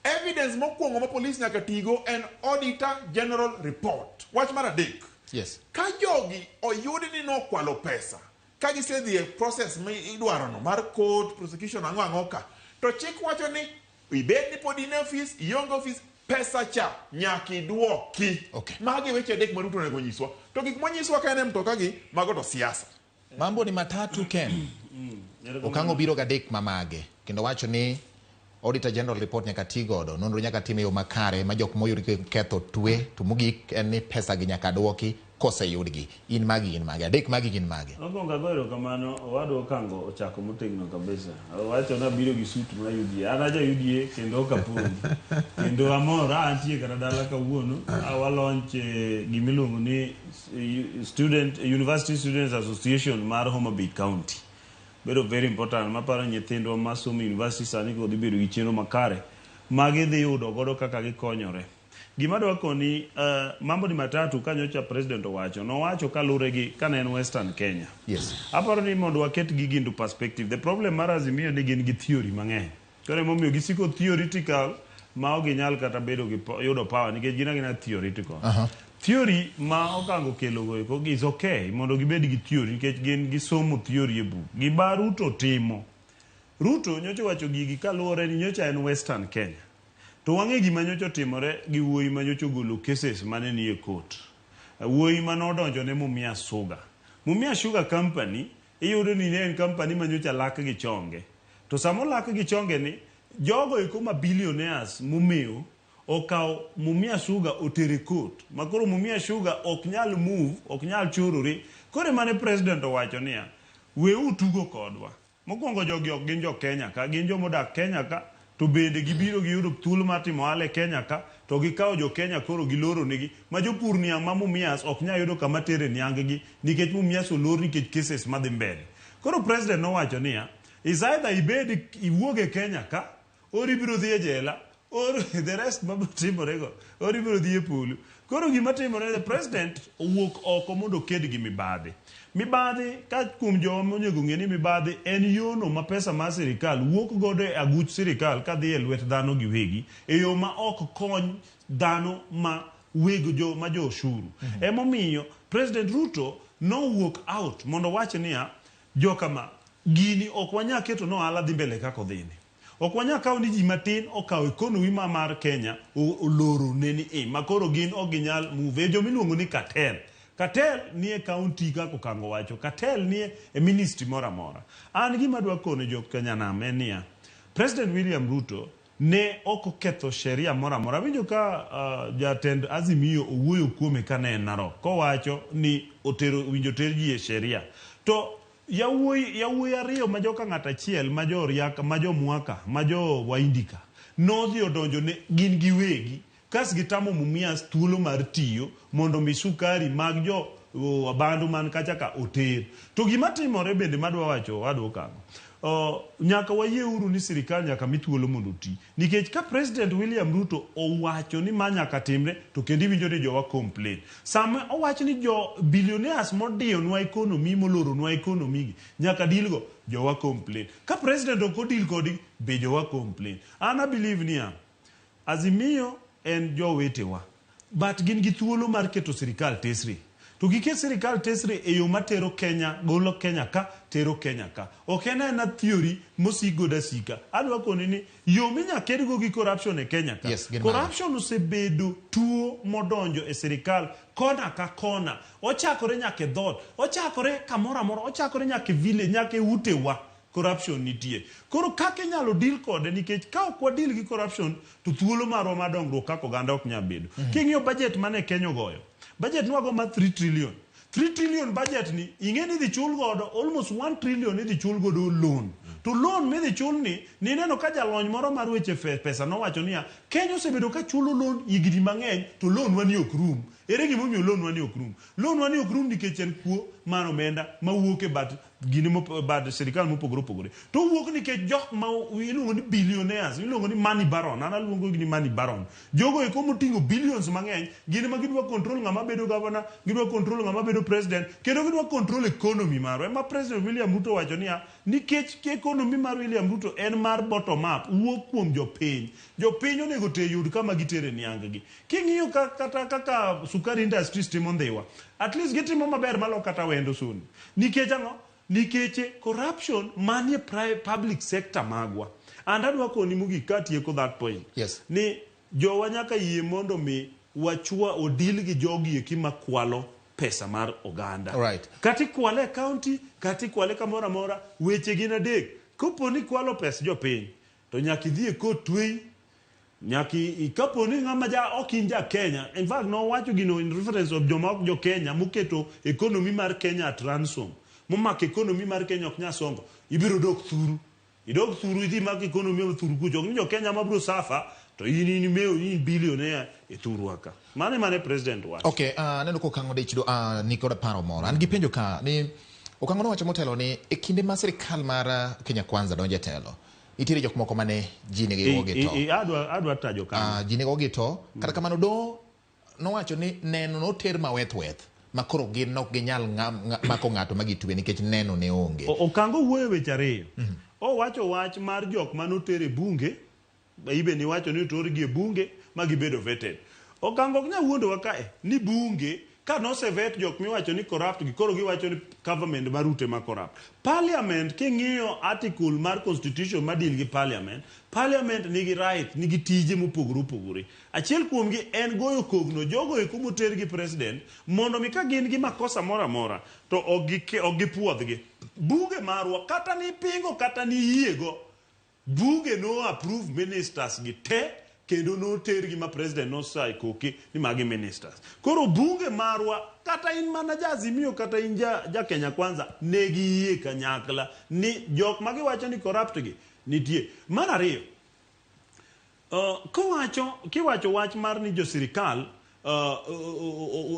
Speaker 5: Evidence mokwongo ma police nyaka tigo en Auditor General report. Wach mar adek.
Speaker 16: Yes.
Speaker 5: Ka jogi oyudi ni nokwalo pesa, ka gisedhi e process ma idwaro no mar court, prosecution ang'o ka, to chik wacho ni ibed ni pod in office, ionge office, pesa cha nyaka idwoki. Magi weche adek ma Ruto onego nyiswa. To gik monyiswa ka en mtoka gi mago to siasa.
Speaker 16: Mambo ni matatu Ken. Okango biro gadek mamage. Kendo wacho ni Auditor General report nyaka ti godo, nonro nyaka time yo makare ma jok moyud ketho twe, to mogik en ni pesa gi nyaka dwoki koseyudgi. In magi adek magi gin mage.
Speaker 7: Ogonga goero kamano owado Okango ochako motegno kabisa. Wacho na biro gi suit ma UDA. Anaja UDA kendo kapuonj. Kendo amora antie kana dala kawuono awalonch gimiluongo ni University Students Association mar Homa Bay County. Bedo very important. Maparo nyithindo masomo university sani ko dhibedo gi chenro makare magi dhi yudo godo kaka gikonyore. Gima dwa koni mambo ni matatu kanyocha president owacho nowacho kalure gi kana en Western Kenya.
Speaker 16: Yes.
Speaker 7: Aparo ni mondo waket gigi into perspective. The problem mar Azimio ni gin gi theory mang'eny. Kore momiyo gisiko theoretical ma ok ginyal kata bedo gi yudo power nikech gina theoretical. Theory ma Okango kelo go is okay mondo gibed gi theory nikech gin gisomo theory e book. Giba Ruto timo. Ruto nyocha wacho gigi kaluore ni nyocha en Western Kenya. To wang'e gima nyocha timore gi wuoyi ma nyocha golo cases mane ni e court. Wuoyi ma nodonjo ne Mumia Sugar. Mumia Sugar Company iyudo ni ne en company ma nyocha lak gi chonge. To samo lak gi chonge ni jogo eko ma billionaires mumeo okaw Mumia Sugar otere court. Makoro Mumia Sugar ok nyal move, ok nyal chorore. Kore mane president owacho niya, we utugo kodwa. Mokwongo jogi ok gin jo Kenya ka, gin jo modak Kenya ka, to bende gibiro giyudo thuolo mar timo ohala e Kenya ka, to gikawo jo Kenya koro giloro negi, ma jopur niang' ma Mumias ok nyal yudo kama tere niang' gi, nikech Mumias olor nikech cases madhi mbele. Koro president nowacho niya, is either iwuog e Kenya ka, or ibiro dhi e jela, or the rest matimorego, or ibiro dhi e polo. Koro gima timore, the president owuok oko mondo ked gi mibadhi. Mibadhi ka kuom joma monego ng'e ni mibadhi en yono ma pesa mar sirikal wuok godo e aguch sirikal ka dhi e lwet dhano giwegi e yo ma ok kony dhano ma weg jo ma jo oshuru. Emomiyo president Ruto nowuok out mondo wach niya, jokama gini ok wanya keto no ohala dhi mbele kaka odhini. Ok wanya kawo ni ji matin okawo economy mar Kenya oloro neni makoro gin ok ginyal move. Jo miluongo ni cartel. Cartel ni e county kako Okango wacho. Cartel ni e ministry mora mora. An gima dwa kono jo Kenya nam en niya, President William Ruto ne ok oketho sheria mora mora. Winjo ka jatend Azimio owuoyo kuome ka ne en Narok. Kowacho ni winjo ter ji e sheria. To yawuoyi ariyo ma joka ng'at achiel ma jo Riaka, ma jo Mwaka, ma jo Waindika nodhi odonjo ne gin giwegi kas gitamo Mumias thuolo mar tiyo mondo mi sukari mag jo abandu man kacha ka oter. To gima timore bende madwa wacho wadwa Okango, nyaka wayie uru ni sirikal nyaka mi thuolo mondo ti, nikech ka president William Ruto owacho ni ma nyaka timre to kendo winjo ni jowa complain. Sama owacho ni jo billionaires modiyo nwa economy moloro nwa economy gi nyaka dilgo jowa complain. Ka president ok odil kodi be jowa complain. Ana believe niya, Azimio en jo wetewa, but gin gi thuolo mar keto sirikal tesri. to giket sirikal tesre e yo matero Kenya, golo Kenya ka, tero Kenya ka. Ok en theory mosigo da sika. Adwa koni ni yo minya kedgo gi corruption e Kenya ka.
Speaker 16: Yes,
Speaker 7: corruption osebedo tuo modonjo e sirikal kona ka kona. Ochakore nyake dhot, ochakore kamora amora, ochakore nyake village, nyake utewa. Corruption nitie. Koro kake nyalo deal kode nikech ka ok wadil gi corruption to thuolo marwa madongruok kako ganda ok nya bedo. King'iyo budget mane Kenya goyo. Budget nwago ma 3 trillion. 3 trillion budget ni ingeni dhi chul godo almost 1 trillion idhi chul godo loan. To loan midhi chul ni neno ka jalony moro mar weche pesa nowacho niya Kenya osebedo ka chulo loan higni mang'eny to loan wani ok rum. Ere gimomiyo loan wani ok rum? Loan wani ok rum nikech en kuo mar omenda mawuok e bad sirikal mopogore opogore. To wuok nikech jok ma iluongo ni billionaires, iluongo ni money baron, ana luongo ni money baron. Jogo eko moting'o billions mang'eny, gin ma gidwa control ng'ama bedo governor, gidwa control ng'ama bedo president, kendo gidwa control economy marwa. Ema President William Ruto wacho niya, nikech economy mar William Ruto en mar bottom up, wuok kuom jopiny. Jopiny onego te yud kama gitere nianggi. King'iyo kata kaka sukari industries timo ndhiwa, at least gitimo maber malo kata wendo suni. Nikech ang'o? Nikech corruption manie public sector magwa. And adwa koni mogik katieko that point.
Speaker 16: Yes.
Speaker 7: Ni jowa nyaka yie mondo mi wachua odil gi jogi eki makwalo pesa mar oganda.
Speaker 16: Right.
Speaker 7: Kati kwale county, kati kwale kamora mora, weche gin adek. Kopo ni kwalo pesa jopiny, to nyaki dhi e court twey, nyaki kapo ni ng'ama okinja Kenya. In fact, no wacho gino in reference of joma ok jo Kenya muketo economy mar Kenya at ransom. Mumak economy mar Kenya ok nyasongo. Ibiro dok thuru. Idok thuru idhi mak economy of thuru kucho. Jo Kenya mabro safa to in meo in billionaire e thuru aka. Mane president wacho.
Speaker 16: Okay, neno ko kango de chido nikoda paro moro. An gipenjo ka ni okango wacho motelo ni e kinde ma sirikal mar Kenya Kwanza donje telo. Itire jok moko mane jine ge oge to.
Speaker 7: Adwa tajo kan.
Speaker 16: Jine oge to. Kata kamano do no wacho ni neno no ter maweth. Makoro gin nok ginyal mako ng'ato magitwe nikech neno ne onge.
Speaker 7: Okango wuoyo weche ariyo. O wacho wach mar jok manotere bunge, ibe ni wacho ni otorgi e bunge magibedo vetted. Okango ok nya wuondo wakae ni bunge ka nosevet jok miwacho ni corrupt gi koro giwacho ni government marute ma corrupt. Parliament king'iyo article mar constitution madil gi parliament nigi right, nigi tije mopogore opogore. Achiel kuomgi en goyo kogno jogo eko moter gi president mondo mi ka gin gi makosa mora mora to ok gipuodhgi. Bunge marwa kata ni pingo kata ni yiego, bunge no approve ministers gi te kendo no ter gi ma president no sai koki ni magi ministers. Koro bunge marwa kata in mana jazimio kata in ja Kenya Kwanza negi yie kanyakla ni jok magi wacho ni corrupt gi nitie. Mar ariyo, kiwacho wach mar ni jo sirikal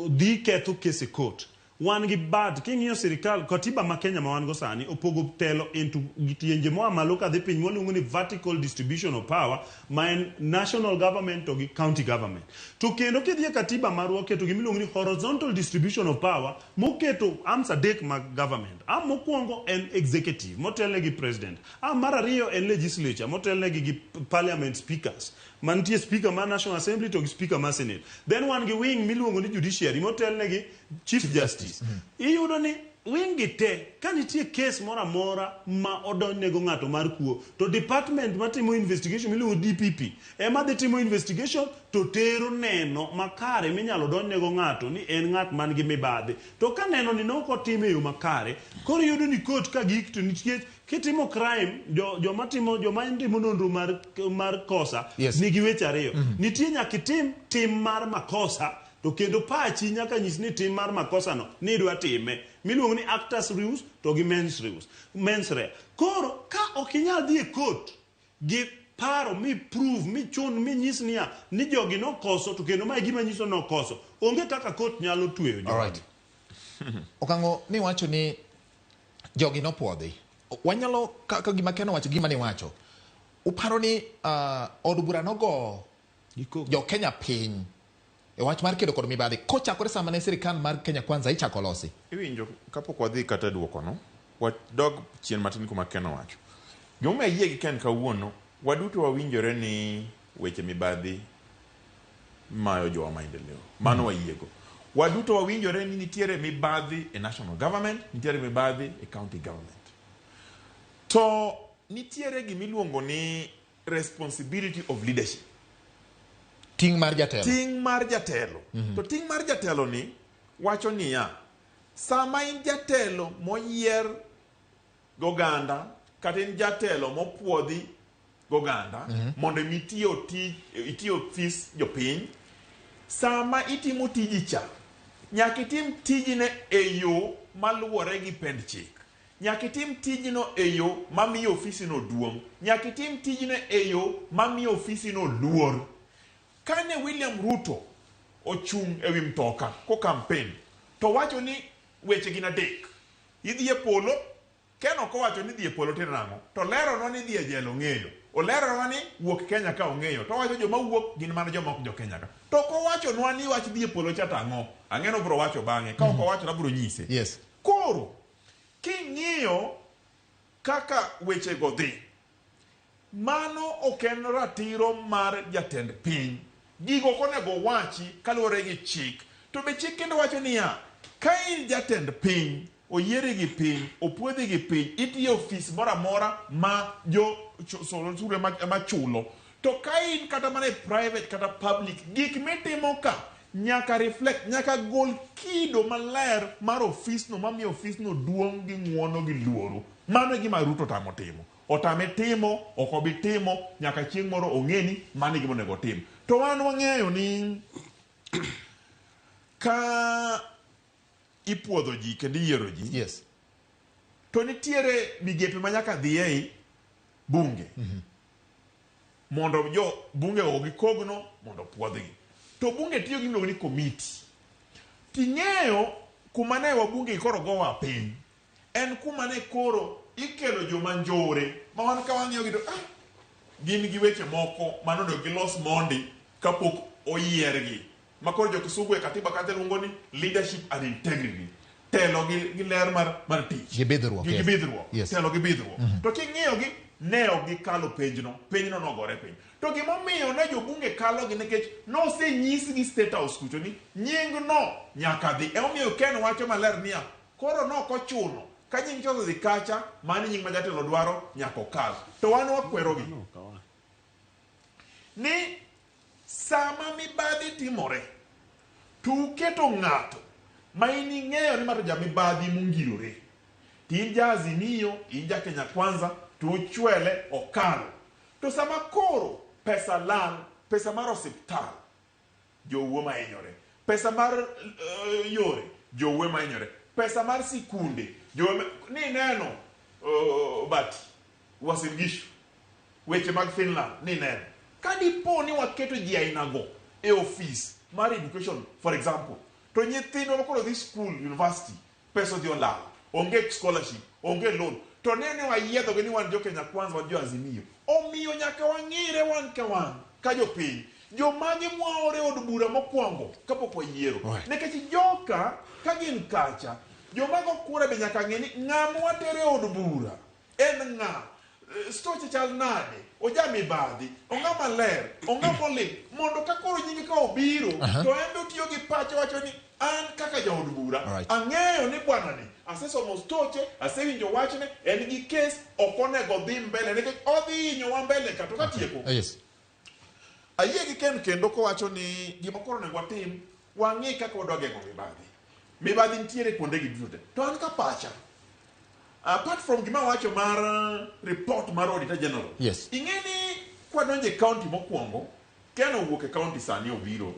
Speaker 7: dhi ketho kese court. Wan gi bad king'iyo sirikal katiba ma Kenya ma wan go sani opogo telo into gitienje moa malo ka dhi piny moluongo ni vertical distribution of power ma en national government to gi county government. To kendo kidhi e katiba marwa keto gimiluongo ni horizontal distribution of power moketo arms adek mag government. Mokwongo en executive motelne gi president. Mar ariyo en legislature motelne gi parliament speakers. Mantie speaker ma National Assembly to speaker ma Senate. Then wan gi wing miluongo ni judiciary motelne gi Chief Justice. Iyudo ni wing gi te kanitie case mora mora ma odonjnego ng'ato mar kuo to department matimo investigation miluongo DPP ema dhi timo investigation to tero neno makare minyalo donjnego ng'ato ni en ng'at man gi mibadhi. To ka neno ni noko time yo makare, koro yudo ni court ka gik to nitie kitimo crime joma timo nonro mar kosa nigi weche ariyo. Nitie nyaka tim mar makosa to kendo pachi nyaka nyis ni tim mar makosa no ni dwa time miluongo ni actors rules to gi mens rea. Koro ka ok inyal dhi e court gi paro mi prove mi chun mi nyis niya ni jogi no koso to kendo ma gima nyiso no koso, onge kaka court nyalo tweyo jogi.
Speaker 16: Alright. Okango ni wacho ni jogi no puodhi. Wanyalo ka gima keno wacho gima ni wacho. Uparo ni od bura nogo jo Kenya piny e wach mar kedo kod mibadhi kochakore sama ne sirikal mar Kenya Kwanza ichako losi.
Speaker 5: Iwinjo kapok wadhi kata duoko no wadog chien matin kuma Keno wacho. Joma yie gi Ken kawuono waduto wawinjore ni weche mibadhi mayo jowa maendeleo. Mano wayiego. waduto wawinjore ni nitiere mibadhi e national government, nitiere mibadhi e county government. To nitiere gimiluongo ni responsibility of leadership.
Speaker 2: Ting' mar jatelo.
Speaker 5: Ting' mar jatelo. To ting' mar jatelo ni wacho niya, sama in jatelo moyier goganda, kata in jatelo mopuodhi goganda, mondo iti ofis jopiny, sama itimo tiji cha, nyaka itim tijine e yo maluwore gi pend chik. Nyaka itim tijino e yo mamiyo ofisino duong'. Nyaka itim tijino e yo mamiyo ofisino luor. Kane William Ruto ochung' ewi mtoka ko campaign, to wacho ni weche gin adek. Idhi e polo, Ken ok owacho ni dhi e polo tirang'o, to leronwa ni dhi e jelo ong'eyo. Oleronwa ni wuok Kenya ka ong'eyo, to wacho joma wuok gin mana joma ok jo Kenya ka. To kowachonwa ni wach dhi e polo cha tang'o, ang'eno bro wacho bang'e, ka ok owacho na bro nyise.
Speaker 2: Yes.
Speaker 5: Koro, king'iyo kaka weche go dhi, mano ok en ratiro mar jatend piny. Gigo konego wachi kaluwore gi chik. To be chik kendo wacho niya, ka in jatend piny, oyiere gi piny, opuodhi gi piny, itiyo ofis mora mora ma jo sure ma chulo. To ka in kata mana private kata public, gik mitimo ka nyaka reflect, nyaka gol kido maler mar ofisno, mamiyo ofisno duong' gi ng'uono gi luoro. Mano e gima Ruto tamo timo. Otame timo, ok obi timo, nyaka chieng' moro ong'eni mano e gima onego tim. To wan wang'eyo ni ka ipuodho ji kendo iyiero ji,
Speaker 2: yes,
Speaker 5: to nitiere migepe ma nyaka dhi ei bunge. Mondo jo bunge ogi kogno mondo puodhgi. To bunge tiyo gi miluongo ni komiti. Ting'eyo kuma ne wabunge koro gowa piny. En kuma ne koro ikelo joma njore, ma wan ka wang'iyo gi to gin gi weche moko manodo gilos mondi kapok oyiergi. Ma koro jo kisugu e katiba kata luongo ni leadership and integrity. Telo gi ler mar tich.
Speaker 2: Gibidhruok.
Speaker 5: Yes. Telo gi bidhruok. To king'iyo gi ne ok gikalo penjno nogore piny. To gimomiyo ne jobunge kalo gi nikech nosenyis gi State House kucho ni nying no nyaka dhi. Emomiyo Ken wacho maler niya, koro no kochuno ka nying choso dhi kacha, mani nying ma jatelo dwaro nyaka okal. To wan wakwero gi ni sama mibadhi timore, to uketo ng'ato ma in ing'eyo ni mato jamibadhi mongirore, tin ja Azimio, in ja Kenya Kwanza, to uchwele okalo. To sama koro pesa lal, pesa mar osiptal, jowuo ma hinyore, pesa mar yore, jowuo ma hinyore, pesa mar sikunde, ni neno Bati, Uasin Gishu, weche mag Finland, ni neno. Kadipo ni waketo ji ainago e office mar education, for example, to nyithindo makoro dhi school, university, pesa dhi olal, onge scholarship, onge loan, to nene wayiedho ni wan jo Kenya Kwanza, wan jo Azimio. Omiyo nyaka wang'ire wan ka wan, ka jo piny, jomage mwaore od bura mokwongo kapok wayiero. Nikech joka ka gin kacha, jomago kura be nyaka ng'e ni ng'ama watere od bura en ng'a, stoche chal nade, oja mibadhi, ong'ama ler, ong'ama oling, mondo ka koro nyingi ka obiro, to en do tiyo gi pache wacho ni an kaka jaod bura, ang'eyo ni bwana ni asesomo stoche, asewinjo wachne, en gi kes, ok onego dhi mbele, nikech odhi hinyo wa mbele ka to katieko.
Speaker 2: Yes.
Speaker 5: Ayie gi Ken kendo kowacho ni gima koro onego watim, wang'i kaka wadwa geng'o mibadhi. Mibadhi nitiere kuonde gi duto. To an ka pacha, apart from gima wacho mar report mar Auditor General,
Speaker 2: yes,
Speaker 5: ing'eni kwadonje county mokwongo, Ken owuok e county sani obiro,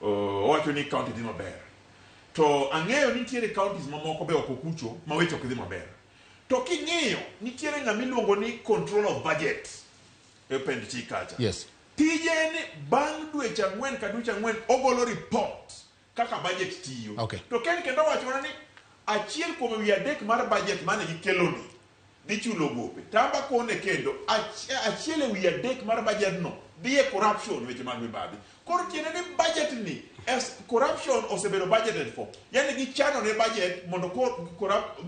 Speaker 5: owacho ni county dhi maber. To ang'eyo nitiere counties mamoko be oko kucho ma weche ok dhi maber. To king'iyo nitiere ng'ama iluongo ni control of budget e pend chik kacha.
Speaker 2: Yes.
Speaker 5: Tije ni bang' dweche 4 ka dweche 4 ogolo report kaka budget tiyo.
Speaker 2: Okay.
Speaker 5: To Ken kendo wacho ni achiel kuom wi adek mar budget mane gikeloni dhi chulo gope. Tamba kone kendo achiel wi adek mar budget no dhi e corruption, weche mag mibadhi. Koro tiende ni budget ni corruption osebedo budgeted for. Yani gichano ne budget mondo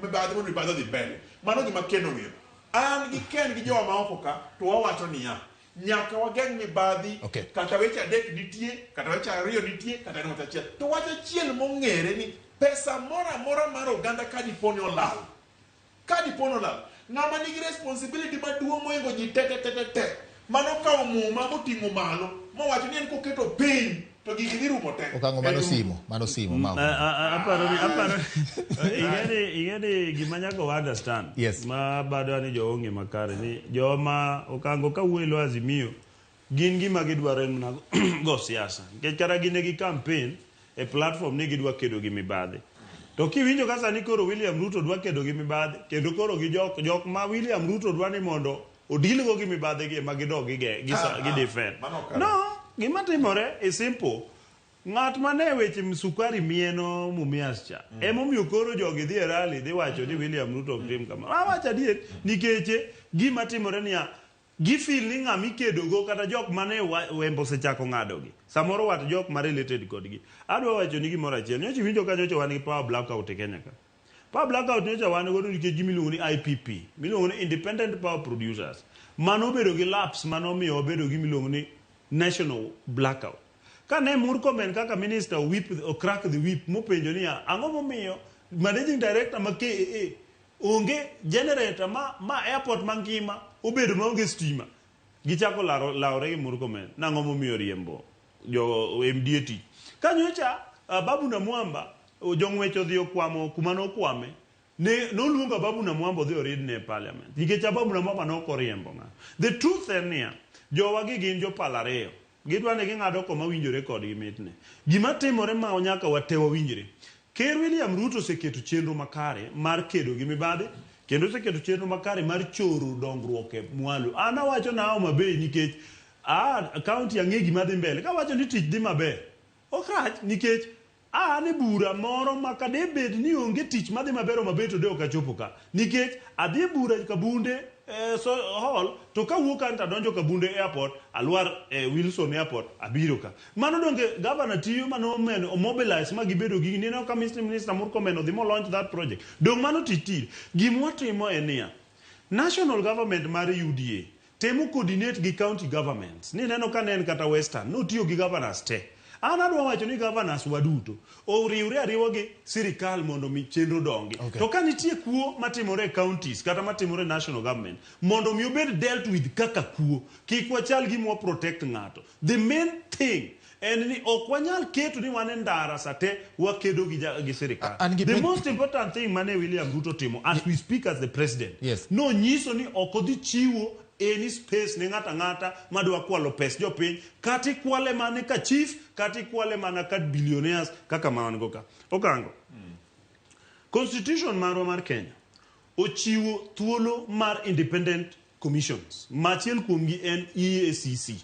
Speaker 5: mibadhi mondo mibadhi dhi mbele. Mano gima Ken ong'eyo. An gi Ken gi jowa ma oko ka to wawacho niya, nyaka wageng mibadhi kata weche adek nitie kata weche ariyo nitie kata ng'ato achiel to wach achiel mong'ere ni pesa mora mar oganda kadiponi olal ng'ama nigi responsibility maduong' moingo ji te mano kawo muma moting'o malo mowacho ni en koketo piny to gigi dhi rumo te
Speaker 2: okango mano simo
Speaker 7: aparo igeni gima nyaka understand ma bado ni jo onge makare ni joma okango kawuelo Azimio gin gima gidwaro en go siasa nikech kara gine gi campaign e platform ni gidwa kedo gi mibadhi to kiwinjo ka sani koro William Ruto dwa kedo gi mibadhi kendo koro gi jok ma William Ruto dwa ni mondo odilgo gi mibadhi gi ma gidog gi defend no gima timore is simple ng'at mane weche msukari mieno Mumias cha emomiyo koro jogi dhi rally dhi wacho ni William Ruto tim kama wacho adier nikech gima timore niya gifil ni ng'ami kedogo kata jok mane wembo sechako ng'adogi samoro wat jok ma related kodgi adwa wacho ni gimoro achiel nyocha winjo ka nyocha wan gi power blackout e Kenya ka power blackout nyocha wan godo nikech gimiluongo ni IPP miluongo ni Independent Power Producers mano bedo gi lapse mano miyo obedo gimiluongo ni national blackout kane Murkomen kaka minister o crack the whip mopenjo niya ang'o momiyo managing director ma KAA onge generator ma airport mangima obedo maonge stima gichako lawre gi Murkomen nang'o momiyo riembo jo MDT kanyocha Babu na Mwamba jong'wech odhi okwamo kuma nokwame noluongo Babu na Mwamba odhi oridne e parliament nikech Babu na Mwamba nokoriembo ng'a the truth en niya jowagi gin jopal ariyo gidwa ni ging'ado koma winjore kodgi mitne gima timore ma nyaka watewa winjre Ker William Ruto oseketo chenro makare mar kedo gi mibadhi kendo oseketo chenro makare mar choro dongruok e mwalo an awacho na Homa Bay nikech kaunti ang'e gima dhi mbele kawacho ni tich dhi maber okrach nikech ne bura moro makade bed ni onge tich madhi maber Homa Bay to de okachopo ka nikech adhi bura Kabunde hall to kawuok an tadonjo Kabunde airport alwar Wilson airport abiro ka mano donge governor tiyo mano mobilize ma gibedo gi nino ka minister Murkomen odhi mo launch that project dong mano titi gimwatimo enia national government mar UDA temo coordinate gi county governments ni neno ka nen kata western no tiyo gi governors te an adwa wacho ni governors waduto oriwre ariwa gi sirikal mondo mi chenro dongi to ka nitie kuo matimore counties kata matimore national government mondo mi obed dealt with kaka kuo kik wachal gi mo protect ng'ato the main thing en ni ok wanyal keto ni wane ndara sate wakedo gi sirikal the most important thing mane William Ruto timo as we speak as the president no nyiso ni ok odhi chiwo any space ne ng'ata madwa kwalo pes jopiny kati kwale mane ka chief kati kwale mana ka billionaires kaka man go ka okango constitution marwa mar Kenya ochiwo thuolo mar independent commissions machiel kuomgi en EACC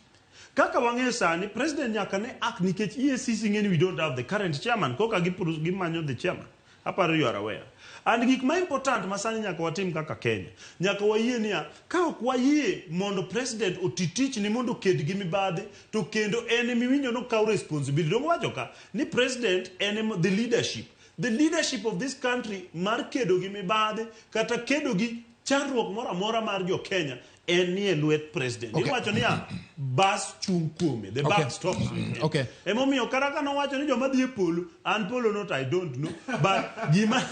Speaker 7: kaka wang'eyo sani president nyaka ne nikech EACC ng'eni we don't have the current chairman koka gimanyo the chairman aparo you are aware and gik ma important masani nyaka watim kaka Kenya nyaka wayie niya ka ok wayie mondo president otitich ni mondo ked gi mibadhi to kendo en miwinjo no kaw responsibility dongo wacho ka ni president en the leadership of this country mar kedo gi mibadhi kata kedo gi chandruok moro amora mar jo Kenya en nie lwet president iwacho niya bas chung kuome the buck stops with him emomiyo kata ka nowacho ni joma dhi e polo an polo not I don't know but gima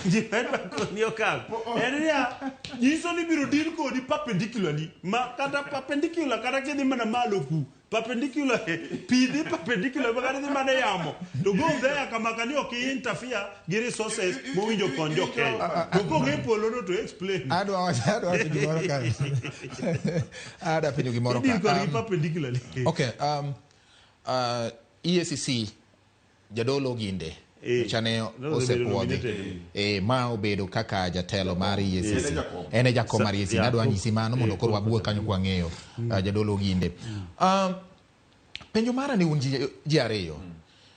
Speaker 7: ni okal en niya nyiso ni biro deal kodi perpendicularly ma kata perpendicular kata kidhi mana malo ku perpendicular pidhi perpendicular bakari dhi mana yamo to go there kama kani ok interfere gi resources mowinjo kon jo Kenya to go ge polo no to explain
Speaker 2: adwa gimoro ka ada penjo gimoro ka EACC jadolo ginde chane osepuodhi ma obedo kaka jatelo mar EACC ene jakom mar EACC nadwa nyisi mano mondo koro wabuo kanyo kwa ng'eyo jadolo ginde penjo mara ni un ji ariyo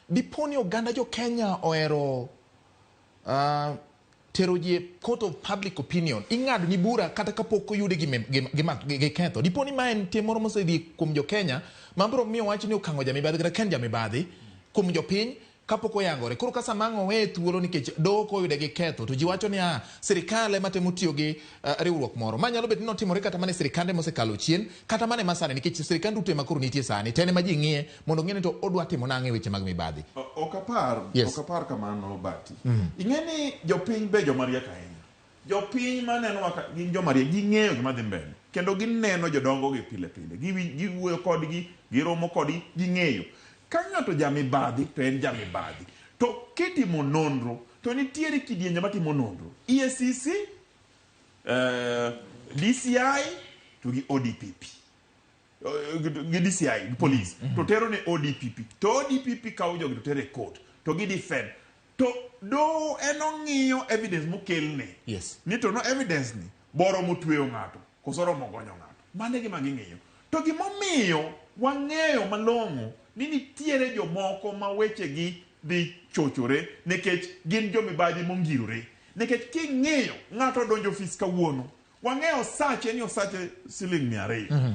Speaker 2: diponi oganda jo Kenya oero tero ji court of public opinion ing'ado ni bura kata kapok oyude gi ketho diponi ma en tim moro mosedhi kuom jo Kenya ma biro miyo wach ni okango jamibadhi kata ken jamibadhi kuom jopiny kapok oyangore. Koro ka samang'o we thuolo nikech doho koyude gi ketho to ji wacho ni sirikal ema temo tiyo gi riwruok moro. Ma nyalo bet ni notimore kata mane sirikande mosekalo chien kata mane masani nikech sirikand duto ema koro nitie sani. Tene ma ji ng'iye mondo ng'e ni to odwa timo nang'o e weche mag mibadhi.
Speaker 5: Ok apar kamano Bati. Ing'e ni jopiny be jomariek ahinya. Jopiny maneno gin jomariek, ging'eyo gima dhi mbele. Kendo gineno jodongo gi pile pile. Giwuoyo kodgi, giromo kodgi, ging'eyo. Ka ng'ato jamibadhi to en jamibadhi. To kitimo nonro, to nitiere kidienje matimo nonro. EACC, DCI, to gi ODPP. Gi DCI, gi police. To tero ne ODPP. To ODPP kawo jogi to tere court. To gi defend. To do enong'iyo evidence mokelne.
Speaker 2: Yes.
Speaker 5: Ni to no evidence ni boro motweyo ng'ato. Kosoro mogonyo ng'ato. Mane gima ging'iyo. To gimomiyo wang'eyo malong'o ni nitiere jomoko ma weche gi dhi chochore nikech gin jomibadhi mongirore. Nikech king'iyo ng'ato donjo ofis kawuono. Wang'eyo sache ni osache siling 200.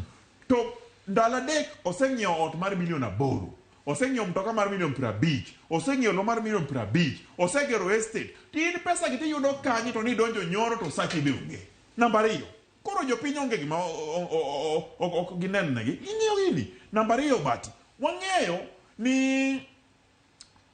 Speaker 5: To ndalo adek oseng'iewo ot mar milion 8. Oseng'iewo mtoka mar milion 50. Oseng'iewo lo mar milion 50. Osegero estate. Tin pesa gi tiyudo kanyi to ni donjo nyoro to sache be onge. Namba 2. Koro jopiny onge gima ok ginennegi. Ing'iyo gini. Namba 2 Bati. Wang'eyo ni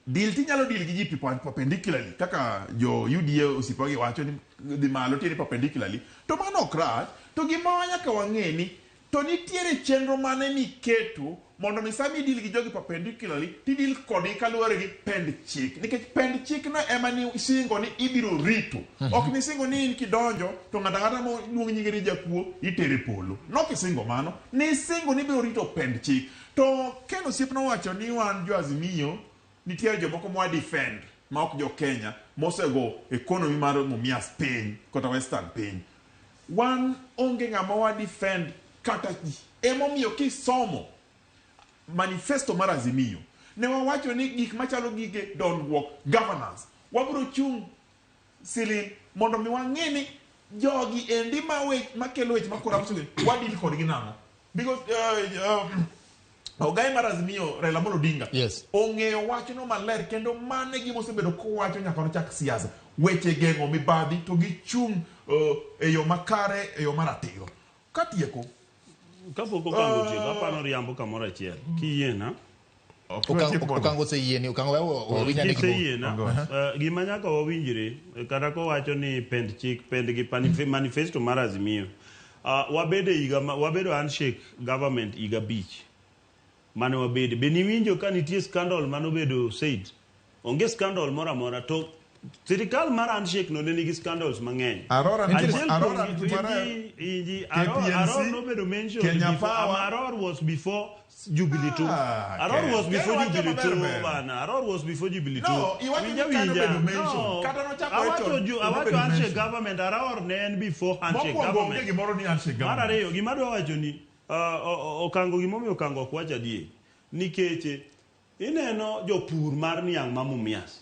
Speaker 5: deal tinyalo deal gi ji perpendicularly kaka jo UDA osipagi wacho ni dhi malo tieni perpendicularly to mano ok rach. To gima nyaka wang'e ni to nitiere chenro mane miketo mondo mi sami deal gi jogi perpendicularly ti deal kodgi kaluwore gi pend chik. Nikech pend chik no ema ni singo ni ibiro rito. Ok ni singo ni in kidonjo to ng'ata mo luong nyingeri jakuo itere polo. Nok singo mano. Ni singo ni ibiro rito pend chik. To Ken Osiepno wacho ni wan jo Azimio nitiere jomoko mwa defend ma ok jo Kenya mosego economy mar Mumias piny kata Western piny. Wan onge ng'ama wa defend kata emomiyo kisomo manifesto mar Azimio ne wawacho ni gik machalo gige dongruok governance wabiro chung silin mondo mi wang'e ni jogi endi makelo weche ma corruption wadil kodgi nang'o. Because Ogai mar Azimio Raila Amolo Odinga ong'eyo wachno maler kendo mane gima osebedo kowacho nyaka nochak siasa weche geng'o mibadhi to gichung' e yo makare e yo maratiro. Katieko
Speaker 7: kapok okango tieko apano riambo kamoro achiel kiyiena
Speaker 2: okango seyieni okango wawinyane
Speaker 7: gima nyaka wawinjre kata kowacho ni pend chik pend gi manifesto mar Azimio wabedo handshake government higa bich mane wabede be niwinjo ka nitie scandal manobedo said onge scandal moro amora to sirikal mar handshake no nigi scandals mang'eny. Arora nobedo mention Arora was before Jubilee 2. Arora was before Jubilee 2 bana. Arora was before Jubilee 2. Awacho handshake government Arora ne en before handshake government. Mara reyo gima dwa wacho ni okango gimomiyo okango ok wacho adier nikech ineno jopur mar niang' ma Mumias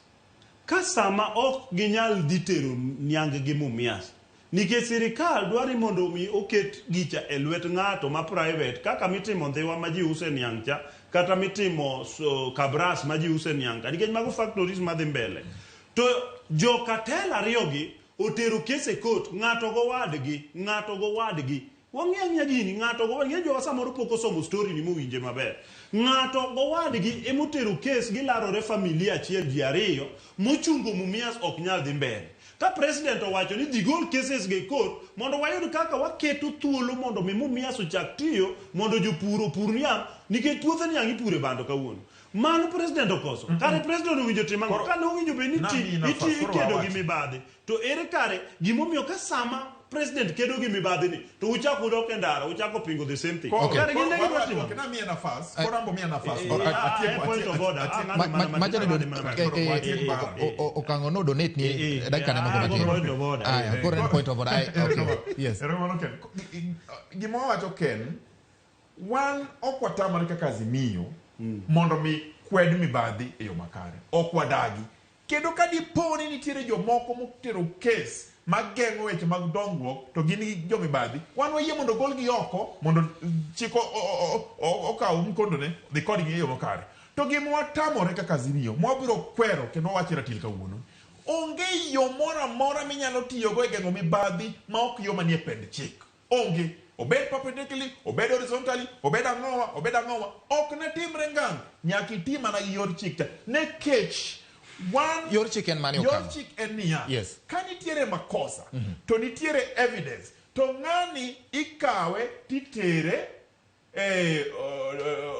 Speaker 7: ka sama ok ginyal dhi tero niang' gi Mumias nikech sirikal dwari mondo mi oket gicha e lwet ng'ato ma private kaka mitimo Ndhiwa ma ji use niang' cha kata mitimo Kabras ma ji use niang' ka nikech mago factories madhi mbele to jo cartel ariyogi otero kese court ng'ato go wadgi wang'eyo gini ng'ato go ng'eyo jo samoro poko somo story ni muwinje maber ng'ato go wadgi emotero case gilarore familia achiel ji ariyo mochungo Mumias ok nyal dhi mbele ka president owacho ni digol cases ge court mondo wayud kaka waketo thuolo mondo Mumias ochak tiyo mondo jopur opur niang' nikech puothe niang' ipure bando kawuono mano president okoso kare president owinjo timango ka ne owinjo be ni ikedo gi mibadhi to ere kare gimomiyo ka sama president kedo gi mibadhi ni to uchako dok e ndara uchako pingo the same thing. Kare gin ne gima timo
Speaker 5: na mia nafas korambo mia nafas
Speaker 7: point of order
Speaker 2: okango no donate ni dakika na moko matin point of order yes
Speaker 5: gima wacho Ken wan okwatamani kaka Azimio mondo mi kwed mibadhi e yo makare okwadagi kendo ka diponi nitiere jomoko motero case mageng'o weche mag dongruok to gin gi jomibadhi wan wayie mondo gol gi oko mondo chiko okaw mkondone dhi kodgi e yo makare to gima watamore kaka Azimio mwabiro kwero kendo wacho ratil kawuono onge yo moro amora minyalo tiyogo e geng'o mibadhi ma ok yo manie pend chik onge obed perpendicularly obed horizontally obed ang'owa ok ne timre ngang' nyaka itim mana gi yor chik nekech
Speaker 2: yor chik en mani okang'
Speaker 5: yor chik en niya ka nitiere makosa to nitiere evidence to ng'ani ikawe titere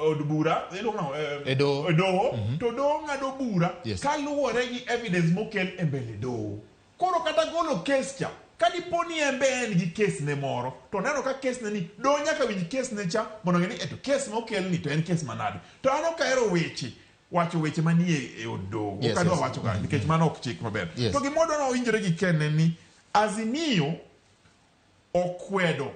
Speaker 5: od bura doho to doho ng'ado bura kaluwore gi evidence mokel e mbele doho koro kata golo kes cha ka dipo ni embe en gi kes ne moro to neno ka kes ne ni doho nyaka winj kes ne cha mondo ng'e ni eto kes mokel ni to en kes manade to an ok ahero wacho weche manie e od doho ok adwa wacho ka nikech mano ok chik maber to gimodwa no winjore gi ken en ni Azimio okwedo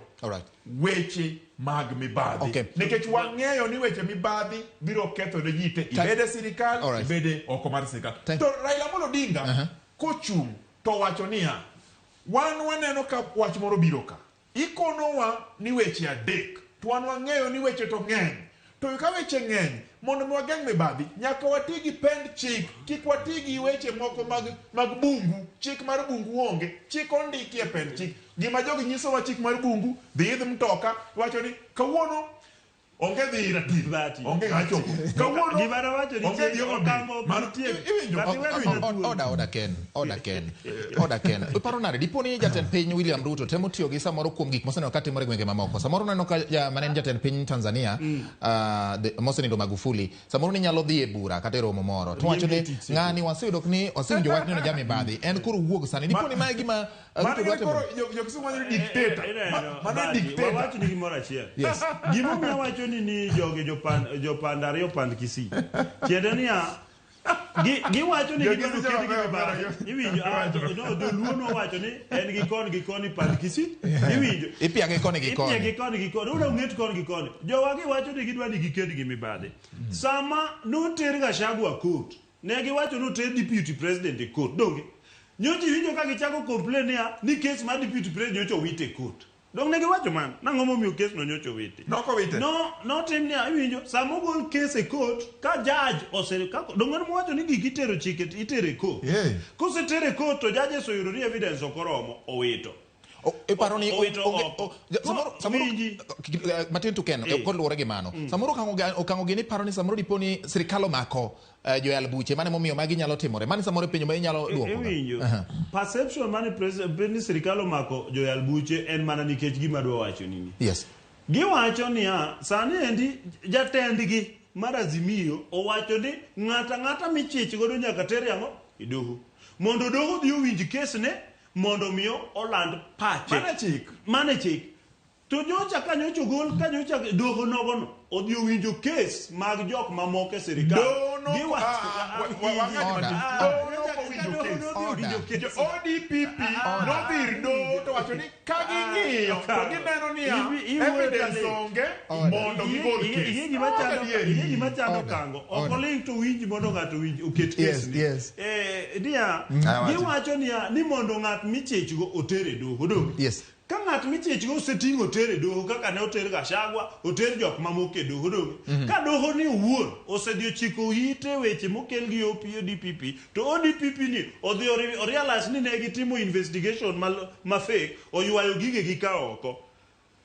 Speaker 5: weche mag mibadhi nikech wang'eyo ni weche mibadhi biro ketho ne ji te ibede sirikal ibede oko mar sirikal to Raila Amolo Odinga kochung' to wacho niya wan waneno ka wach moro biro ka ikonowa ni weche adek to wan wang'eyo ni weche to ng'eny to ka weche ng'eny mondo wageng' mibadhi nyaka wati gi pend chik kik wati gi weche moko mag bungu chik mar bungu onge chik ondiki e pend chik gima jogi nyiso wa chik mar bungu dhi idh mtoka wacho ni kawuono onge dhi ratil onge gachopo kawuono
Speaker 7: gimana wacho ni
Speaker 5: onge dhi
Speaker 2: oda ken iparo nade dipo ni jatend piny William Ruto temo tiyo gi samoro kuom gik moseneno ka timore gwenge mamoko samoro neno ka manen jatend piny Tanzania mosenindo Magufuli samoro ni nyalo dhi e bura kata e romo moro to wacho ni ng'ani waseyudo ni osewinjo wach ni jami badhi en koro wuog sani dipo ni mae gima
Speaker 7: wawacho ni gimoro achiel gima omiyo wacho ni joge jopand ariyo pand Kisii tiende niya giwacho ni gidwaro kedo gi mibadhi iwinjo Dholuo nowacho ni en gi koni pand Kisii iwinjo
Speaker 2: ipiage koni gi koni
Speaker 7: uda ung'et koni gi koni jowa giwacho ni gidwa ni giked gi mibadhi sama noter Gachagua court ne giwacho noter deputy president e court donge nyochi winjo ka gichako complain niya ni kes mar deputy president nyocho wite court dong ne giwacho man nang'o momiyo kes no nyocho wite no tim niya iwinjo sama ogol kes e court ka judge dong en mowacho ni gik itero chike itere court kosetere court to judges oyudo ni evidence okoromo owito
Speaker 2: iparo ni samoro matin to ken koluwore gi mano samoro okango gini paro ni samoro dipo ni sirikal omako joyal buche mane momiyo magi nyalo timore mane samoro pinyo ma inyalo duoko
Speaker 7: perception mane president sirikal omako joyal buche en mana nikech gima dwa wacho nini giwacho niya sani endi jatendgi mar Azimio owacho ni ng'ata michich godo nyaka ter yango idoho mondo doho dhi owinj kes ne mondo miyo oland pache mane chik to nyocha ka nyocha gol ka nyocha doho nogono odhi owinjo kes mag jok mamoko e sirikal
Speaker 5: ODPP nodhir doho to wacho ni ka ging'iyo to gineno niya evidence onge mondo gigol kes
Speaker 7: iye gima chando kango ok oling to winji mondo ng'ato winj oket kes niya giwacho niya ni mondo ng'at michechgo otere doho donge ka ng'at michechgo oseting'o tere doho kaka ne oter Gachagua oter jok mamoko e doho donge ka doho ni owuon osedhi ochiko ite weche mokel gi ODPP to ODPP ni odhi orealize ni ne gitimo investigation ma fake oywayo gige gi ka oko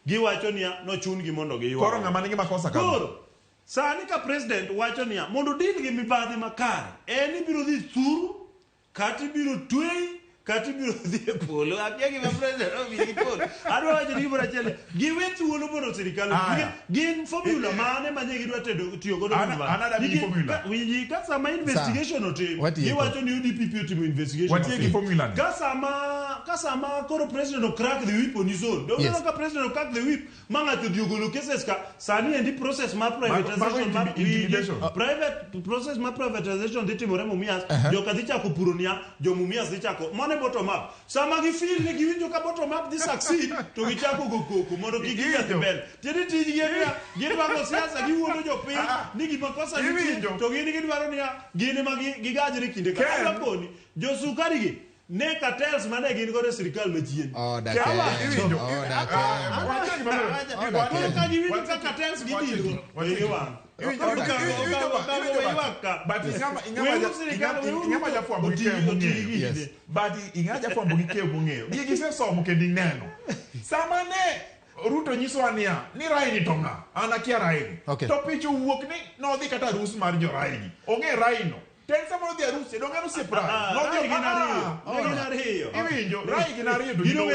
Speaker 7: giwacho niya nochun gi mondo giywa
Speaker 5: koro ng'ama nigi makosa kama
Speaker 7: koro sani ka president wacho niya mondo dil gi mibadhi makare en ibiro dhi thuru kata ibiro twey kati biro dhi e polo akia gima president obi gi polo adwa wacho ni gimoro achiel giwe thuolo mondo sirikal gin formula mane ma ne gidwa tiyo godo winji ka sama investigation otim giwacho ni UDPP otimo investigation ka sama koro president ocrack the whip on his own don't know ka president ocrack the whip ma ng'ato dhi ogolo cases ka sani endi process mar privatization dhi timore Mumias joka dhi chako puro niya jo Mumias dhi chako bottom up sama gifil ne giwinjo ka bottom up this succeed to gichako go koko mondo gigia tebel tieni tiji gidwago siasa giwuono jopiny ni gimakosa nitie to gini gidwaro niya gini ma gigajre kinde ka poni josukari gi ne cartels mane gin godo sirikal machien ka giwinjo ka cartels gidilgo
Speaker 5: ing'ama jafwambo gi keyo mong'eyo. But ing'ama jafwambo gi keyo mong'eyo. Gigi sesomo kendo ineno. Sama ne Ruto nyiso ania ni Raini tonga an akia Raini. To picho wuok ni nodhi kata arus mar jo Raini. Ong'e Raino. Ten sama odhi arus dong arus pra. Nodhi ginariyo. Iwinjo Rai ginariyo do you know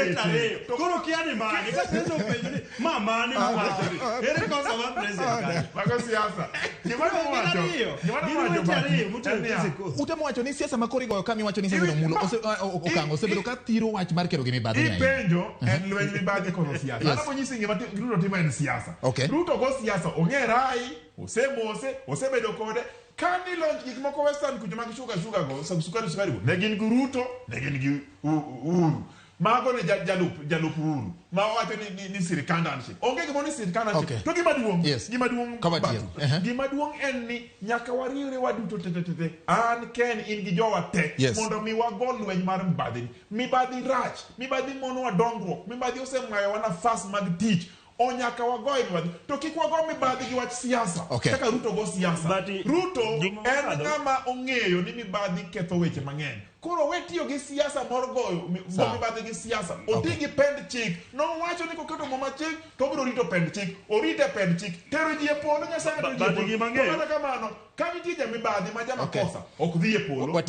Speaker 5: koro kiani mani kasezo penjo ni mama ni mwacho. Ere kosa wa president. Bako siasa.
Speaker 2: Utemwacho ni siasa makori goyo kami wacho ni siasa no mulo okango osebedo ka thiro wach mar kero gi mibadhi
Speaker 5: ya. Ipenjo en lweny mibadhi kono siasa. Ana ponyi singe mati Ruto timo en siasa. Ruto go siasa ong'e Rai, osebedo kode. Kandi launch gik moko western kujo mag sugar go sukari go. Ne gin gi Ruto, ne gin gi Uhuru. Mago ne jalup Uhuru. Ma wacho ni sirikandanship. Onge gimo ni sirikandanship. To gima duong'. Gima duong' en ni nyaka wariwre waduto tete. An Ken in gi jowa te. Mondo mi wagol lweny mar mibadhi. Mibadhi rach. Mibadhi mono wa dongruok. Mibadhi osemayo wana nafas mag tich. Onyaka wagoy mibadhi. To kik wagoy mibadhi gi wach siasa. Kaka Ruto go siasa. Ruto en ng'ama ong'eyo ni mibadhi ketho weche mang'eny. Koro wetiyo gi siasa mor goyo mibadhi gi siasa. Oti gi pend chik. No wacho ni koketo mama chik to biro rito pend chik. Orite pend chik. Tero ji e polo Nyasaye to ji e polo. Kata kamano ka nitie mibadhi ma jama kosa ok dhi e polo.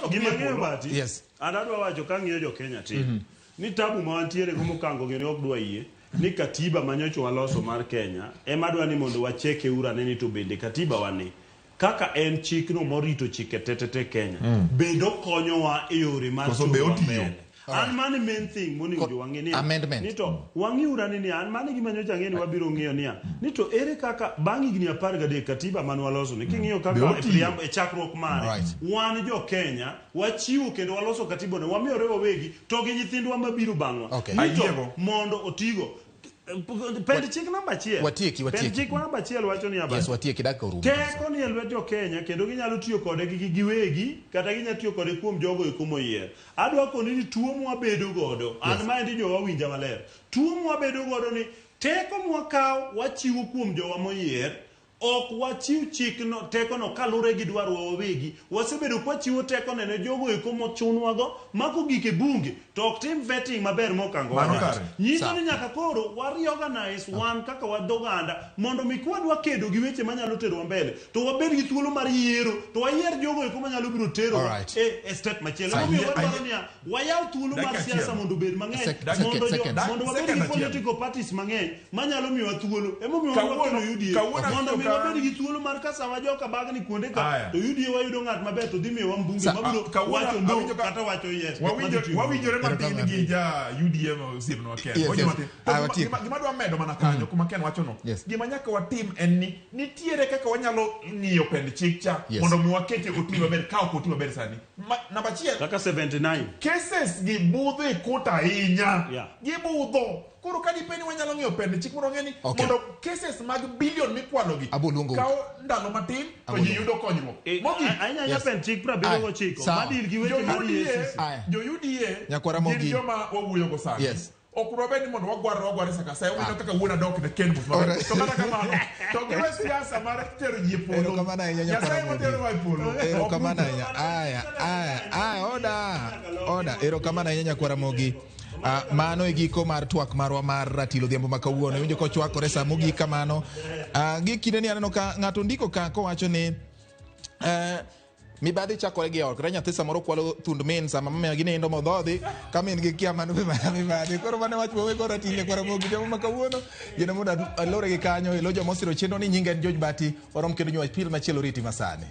Speaker 7: Gimang'eyo bati. Adadwa wacho ka ng'iyo jo Kenya tin. Ni tabu ma wantiere go mokango gene ok dwa yie. Ni katiba manyocho waloso mar Kenya ema dwa ni mondo wacheke urane ni to bende katiba wani kaka en chikno morito chike tetete Kenya bedo konyowa e yore mar somo. An mani main thing moni ujo wangeni ni to wangi urane ni an mani gima nyocha ngeni wabiro ng'iyo niya ni to ere kaka bang' higni 13 katiba man waloso ni king'iyo kaka e chakruok mare wan jo Kenya wachiwo kendo waloso katiba ne wamiyore wawegi to gi nyithindwa mabiro bang'wa mondo otigo pend chik namba 1 pend chik namba 1 wacho ni abati
Speaker 2: watieki dak orumo
Speaker 7: teko ni elwe jo Kenya kendo ginyalo tiyo kode gi giwegi kata ginyalo tiyo kode kuom jogo e komo yier. Adwa koni ni tuo mwabedo godo an maendi jo wawinja maler tuo mwabedo godo ni teko mwakaw wachiwo kuom jowa moyier ok wachiw chikno teko no kalure gi dwarwa wawegi wasebedo kwachiwo teko ne jogo eko mochunwago mako gike bunge to ok tim vetting maber mokango nyiso ni nyaka koro reorganize wan kaka wadoganda mondo mikwadwa kedo gi weche manyalo tero mbele to wabed gi thuolo mar yiero to wayier jogo eko manyalo biro tero e state machielo momiyo wadwaro ni wayaw thuolo mar siasa mondo bed mang'eny mondo wabed gi political parties mang'eny manyalo miwa thuolo emomiyo wadwaro UDA mondo wabed gi thuolo mar kasa wajoka bagni kuonde ka to UDA wayudo ng'at maber to dhi miyo wambunge mabiro wacho ndo kata wacho yes
Speaker 5: wawinjore matin gi ja UDA osiepe no Ken gima dwa medo mana kanyo kuma Ken wacho no gima nyaka watim en ni nitiere kaka wanyalo ng'iyo pend chik cha mondo mi wakete oti maber ka ok oti maber sani namba 1
Speaker 7: kaka 79
Speaker 5: cases gi budho e kota ahinya gi budho koro ka dipeni wanyalo ng'iyo pend chik mondo ng'eni mondo cases mag billion mikwalo gi kao ndalo matin to ji yudo konyruok
Speaker 7: ahinya pend chik 79 madil gi weche mar
Speaker 5: jo UDA gin joma wawuoyo go sani okurobeni mondo wagware saka sai wino kaka wuona dok ne Ken bus maber to kata kamano to giwe siasa mar tero ji polo
Speaker 2: kamana yanya
Speaker 5: kwa tero wai polo
Speaker 2: kamana oda ero kamana yanya kwa Ramogi. Mano e giko mar twak marwa mar ratilo dhiambo makawuono winjo ko chwakore sa mogik kamano gikine ni aneno ka ng'ato ndiko ka kowacho ni mibadhi chakore gi ot nyathi samoro kwalo thund min sama mama gi nindo modhodhi ka min gi kia mano be mibadhi koro mane wach wewe go ratile kwa Ramogi dhiambo makawuono yena muda alore gi kanyo ilo jo mosiro chendo ni nyinge George Bati orom kendo nywa pil machielo riti masani